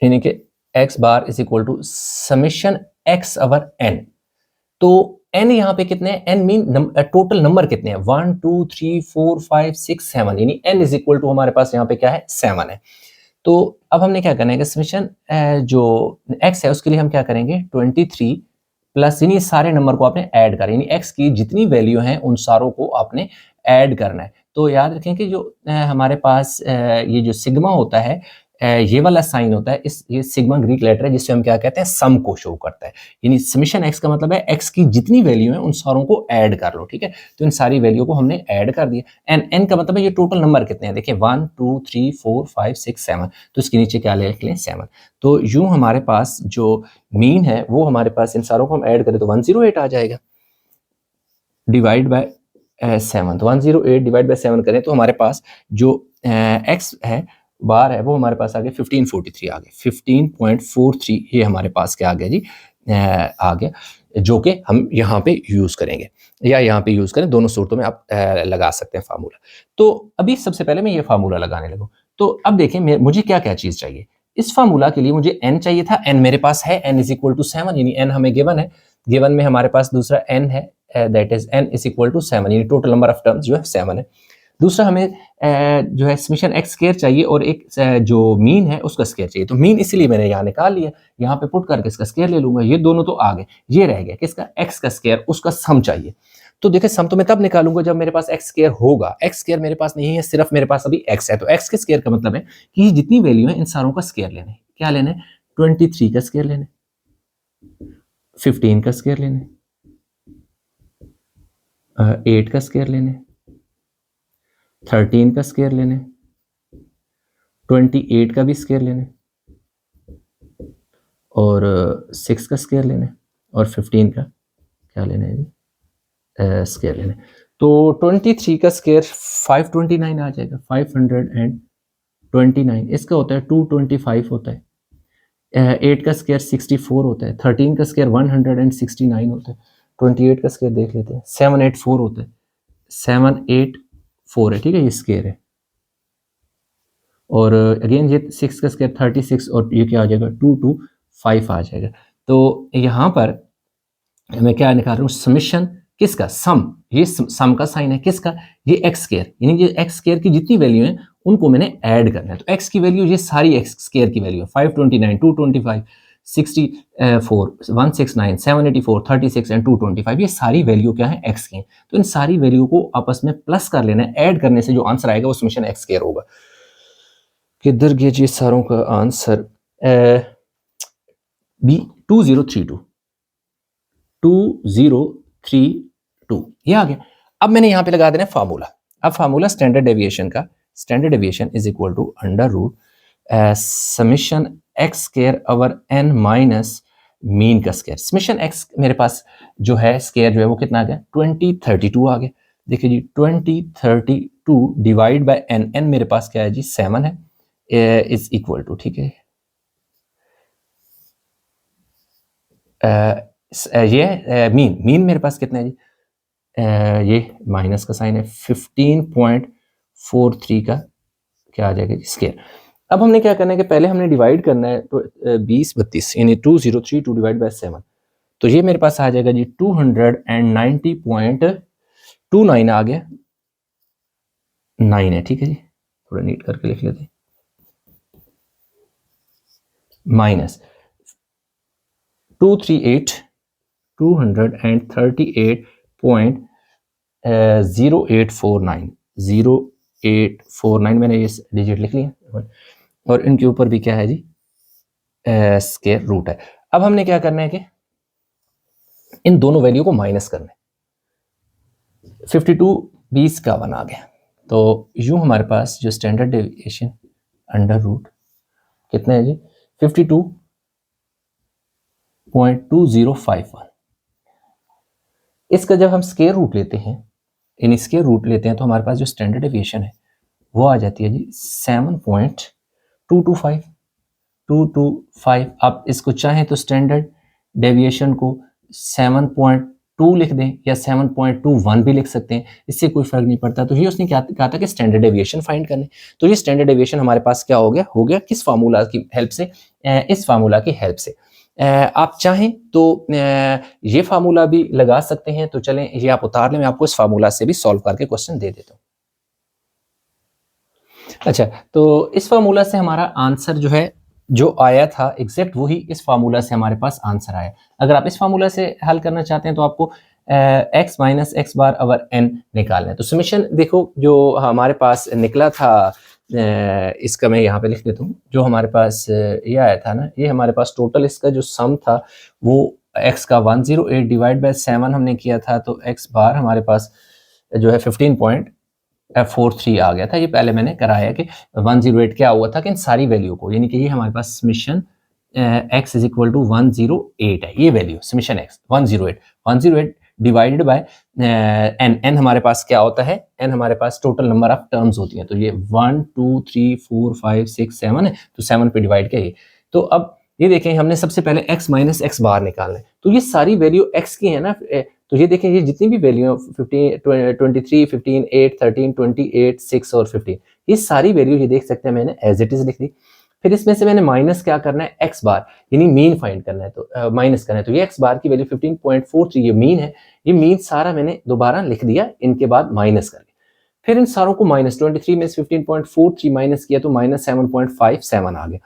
यानी कि x bar is equal to summation x over n। तो n यहाँ पे कितने हैं, n मीन टोटल नंबर कितने हैं, 1 2 3 4 5 6 7, यानी n इज इक्वल टू हमारे पास यहाँ पे क्या है 7 है। तो अब हमने क्या करना है कि समेशन जो x है उसके लिए हम क्या करेंगे 23 प्लस यानी सारे नंबर को आपने ऐड करें, यानी x की जितनी वैल्यू हैं उन सारों को आपने ऐड करना है। तो याद रखें कि जो हमारे पास ये जो सिग्मा होता है, ये वाला साइन होता है, ये सिग्मा ग्रीक लेटर है जिससे हम क्या कहते हैं सम को शो करता है, यानी समेशन x का मतलब है x की जितनी वैल्यू है उन सारों को ऐड कर लो, ठीक है। तो इन सारी वैल्यू को हमने ऐड कर दिया। एंड n का मतलब है ये टोटल नंबर कितने हैं, देखिए 1 2 3 4 5 6 7, तो इसके नीचे क्या लिख लें 7। तो यूं हमारे पास जो मीन है वो हमारे पास इन सारों को हम ऐड करें तो 108 आ जाएगा डिवाइड बाय 7। तो 108 डिवाइड बाय 7 करें तो हमारे पास जो x है बार है वो हमारे पास आ गया 1543 आ गया, 15.43 ये हमारे पास क्या आ गया जी आ गया, जो कि हम यहाँ पे यूज़ करेंगे या यहाँ पे यूज़ करें, दोनों सूरतों में आप लगा सकते हैं फार्मूला। तो अभी सबसे पहले मैं ये फार्मूला लगाने लगूँ। तो अब देखें मुझे क्या क्या चीज़ चाहिए। इस फार्मूला के लिए मुझे n चाहिए था, n मेरे पास है, n इज इक्वल टू 7, यानी n हमें गिवन है, गिवन में हमारे पास दूसरा n है, that is n is equal to 7, यानी टोटल नंबर ऑफ टर्म्स जो है 7 है। दूसरा हमें जो है समेशन x स्क्वायर चाहिए और एक जो मीन है उसका स्क्वायर चाहिए। तो मीन इसीलिए मैंने यहाँ निकाल लिया, यहाँ पे पुट करके इसका स्क्वायर ले लूंगा, ये दोनों तो आ गए, ये रह गया किसका x का स्क्वायर, उसका सम चाहिए। तो देखिए सम तो मैं तब निकालूंगा जब मेरे पास x स्क्वायर होगा, x स्क्वायर मेरे पास नहीं है, सिर्फ मेरे पास अभी x है। तो x के स्क्वायर का मतलब है कि जितनी वैल्यू है इन सारों का स्क्वायर लेना है। क्या लेना है 23 का स्क्वायर लेना है, 15 का स्क्वायर लेना है, 8 का स्क्वायर लेना है, 13 का स्क्वायर लेना है, 28 का भी स्क्वायर लेना है, और 6 का स्क्वायर लेना है, और 15 का क्या लेना है जी स्क्वायर लेना है। तो 23 का स्क्वायर 529 आ जाएगा, 529 इसका होता है 225 होता है, 8 का स्क्वायर 64 होता है, 13 का स्क्वायर 169 होता है, 28 का स्क्वायर देख लेते हैं 784 होता है, 784 है, ठीक है, ये स्क्वायर है। और अगेन ये 6 का स्क्वायर 36 और ये क्या आ जाएगा 225 आ जाएगा। तो यहाँ पर मैं क्या निकाल रहा हूँ समेशन किसका सम, ये सम का साइन है किसका, ये एक्स स्क्वायर, यानी ये एक्स स्क्वायर की जितनी वैल्यू है उनको मैंने ऐड करना है। तो एक्स की वैल्यू ये सारी एक्स स्क्वायर की वैल्यू है 529 225 64 169 784 36 एंड 225, ये सारी वैल्यू क्या है एक्स की है। तो इन सारी वैल्यू को आपस में प्लस कर लेना है, ऐड करने से जो आंसर आएगा वो समेशन एक्स स्क्वायर होगा। किधर गया जी सारों का आंसर, बी 2032 ये आ गया। अब मैंने यहाँ पे लगा देना फार्मूला। अब फार्मूला स्टैंडर्ड डेविएशन का, standard deviation is equal to under root summation x square over n minus mean का स्क्वायर। समेशन एक्स मेरे पास जो है स्क्वायर जो है वो कितना आ गया 2032 आ गया। देखिए जी 2032 डिवाइड बाय एन, एन मेरे पास क्या है जी 7 है, इज इक्वल टू, ठीक है ये मीन मेरे पास कितना है जी, ये माइनस का साइन है 15.43 का क्या आ जाएगा स्क्वायर। अब हमने क्या करना है कि पहले हमने डिवाइड करना है, तो 20 32 यानी 2032 डिवाइड बाय 7, तो ये मेरे पास आ जाएगा जी 290.29 आ गया, 9 है, ठीक है जी, थोड़ा नीट करके लिख लेते हैं, माइनस 238.0849 मैंने ये डिजिट लिख लिया, और इनके ऊपर भी क्या है जी स्क्वायर रूट है। अब हमने क्या करना है कि इन दोनों वैल्यू को माइनस करना है, 52 20 का 1 आ गया। तो यूं हमारे पास जो स्टैंडर्ड डेविएशन अंडर रूट कितना है जी 52.2051, इसका जब हम स्क्वायर रूट लेते हैं, इन स्क्वायर रूट लेते हैं, तो हमारे पास जो स्टैंडर्ड डेविएशन है वो आ जाती है जी 7.225। आप इसको चाहें तो स्टैंडर्ड डेविएशन को 7.2 लिख दें या 7.21 भी लिख सकते हैं, इससे कोई फर्क नहीं पड़ता। तो ये उसने क्या कहा था कि स्टैंडर्ड डेविएशन फाइंड करने, तो ये स्टैंडर्ड डेविएशन हमारे पास क्या हो गया किस फार्मूला की हेल्प से, इस फार्मूला की हेल्प से। आप चाहें तो ये फार्मूला भी लगा सकते हैं। तो चलें ये आप उतार लें, मैं आपको इस फार्मूला से भी सॉल्व करके क्वेश्चन दे देता हूँ। अच्छा, तो इस फार्मूला से हमारा आंसर जो है जो आया था एग्जैक्ट वही इस फार्मूला से हमारे पास आंसर आया। अगर आप इस फार्मूला से हल करना चाहते हैं तो आपको x माइनस एक्स बार ओवर n निकालना है। तो समेशन देखो जो हमारे पास निकला था, इसका मैं यहाँ पे लिख देता हूँ। जो हमारे पास ये आया था ना, ये हमारे पास टोटल इसका जो सम था वो x का 108 डिवाइड बाय 7 हमने किया था। तो x बार हमारे पास जो है 15.43 आ गया था। ये पहले मैंने कराया कि 108 क्या हुआ था कि इन सारी वैल्यू को, यानी कि ये हमारे पास summation x is equal to 108 है। ये value summation x 108 divided by n हमारे पास क्या होता है, n हमारे पास टोटल नंबर ऑफ टर्म्स होती हैं। तो ये 1 2 3 4 5 6 7 है, तो 7 पे डिवाइड किया ये। तो अब ये देखें हमने सबसे पहले x माइनस एक्स बार निकालना है। तो ये सारी वैल्यू x की है ना, तो ये देखें ये जितनी भी वैल्यू 15 23 15 8 13 28 6 और 15, ये सारी वैल्यू ये देख सकते हैं मैंने एज इट इज लिख दी। फिर इसमें से मैंने माइनस क्या करना है, x बार यानी मीन फाइंड करना है। तो माइनस करना है, तो ये x बार की वैल्यू 15.43 ये मीन है। ये मीन सारा मैंने दोबारा लिख दिया, इनके बाद माइनस कर लिया। फिर इन सारों को माइनस 23 में से 15.43 माइनस किया तो माइनस 7.57 आ गया।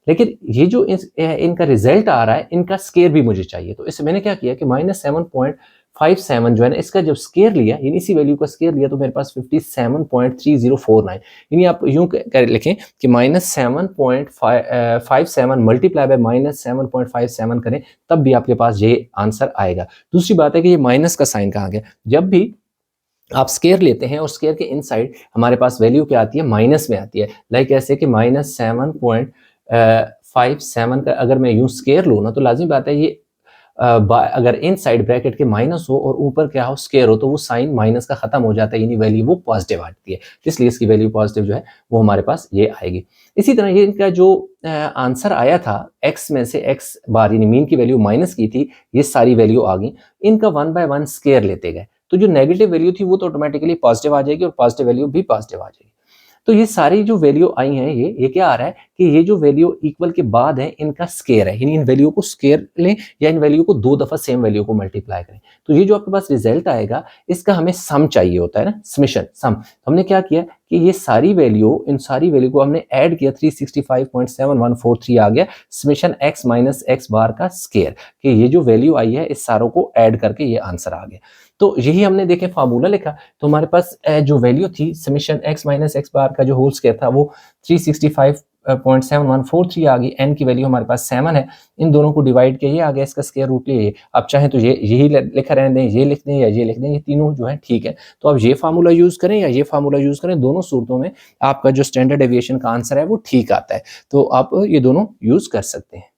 लेकिन ये जो इनका रिजल्ट आ रहा है, इनका स्केयर भी मुझे चाहिए। तो इससे मैंने क्या किया कि माइनस 7.57 जो है ना, इसका जब स्केयर लिया यानी इसी वैल्यू का स्केयर लिया तो मेरे पास 57.3049, यानी आप यूं कर लिखें कि माइनस 7.57 मल्टीप्लाई बाय माइनस 7.57 करें, तब भी आपके पास ये आंसर आएगा। दूसरी बात है कि ये माइनस का साइन कहाँ गया, जब भी आप स्केयर लेते हैं और स्केयर के इनसाइड हमारे पास वैल्यू क्या आती है, माइनस में आती है। लाइक ऐसे कि माइनस 7.57 का अगर मैं यूं स्केयर लूँ ना, तो लाजिमी बात है ये अगर इनसाइड ब्रैकेट के माइनस हो और ऊपर क्या हो स्केयर हो, तो वो साइन माइनस का खत्म हो जाता है, यानी वैल्यू वो पॉजिटिव आती है। इसलिए इसकी वैल्यू पॉजिटिव जो है वो हमारे पास ये आएगी। इसी तरह ये इनका जो आंसर आया था x में से x बार यानी मीन की वैल्यू माइनस की थी, ये सारी वैल्यू आ गई। इनका 1 बाय 1 स्केयर लेते गए, तो जो नेगेटिव वैल्यू थी वो तो ऑटोमेटिकली पॉजिटिव आ जाएगी और पॉजिटिव वैल्यू भी पॉजिटिव आ जाएगी। तो ये सारी जो वैल्यू आई हैं, ये क्या आ रहा है कि ये जो वैल्यू इक्वल के बाद है इनका स्केयर है, यानी इन वैल्यू को स्केयर लें या इन वैल्यू को 2 दफा सेम वैल्यू को मल्टीप्लाई करें। तो ये जो आपके पास रिजल्ट आएगा इसका हमें सम चाहिए होता है ना, समेशन सम। तो हमने क्या किया कि ये सारी वैल्यू, इन सारी वैल्यू को हमने ऐड किया, 365.7143 आ गया समेशन x माइनस एक्स बार का स्केयर, कि ये जो वैल्यू आई है इस सारों को ऐड करके ये आंसर आ गया। तो यही हमने देखे फार्मूला लिखा, तो हमारे पास जो वैल्यू थी समेशन x माइनस एक्स बार का जो होल स्केयर था वो 365.7143 आ गई। n की वैल्यू हमारे पास 7 है, इन दोनों को डिवाइड किया, ये आ गया इसका स्क्वायर रूट लिए। आप चाहें तो ये यही लिखा रहने दें, ये लिख दें या ये लिख दें, ये तीनों जो है ठीक है। तो आप ये फार्मूला यूज करें या ये फार्मूला यूज करें, दोनों सूरतों में आपका जो स्टैंडर्ड डेविएशन का आंसर है वो ठीक आता है। तो आप ये दोनों यूज कर सकते हैं।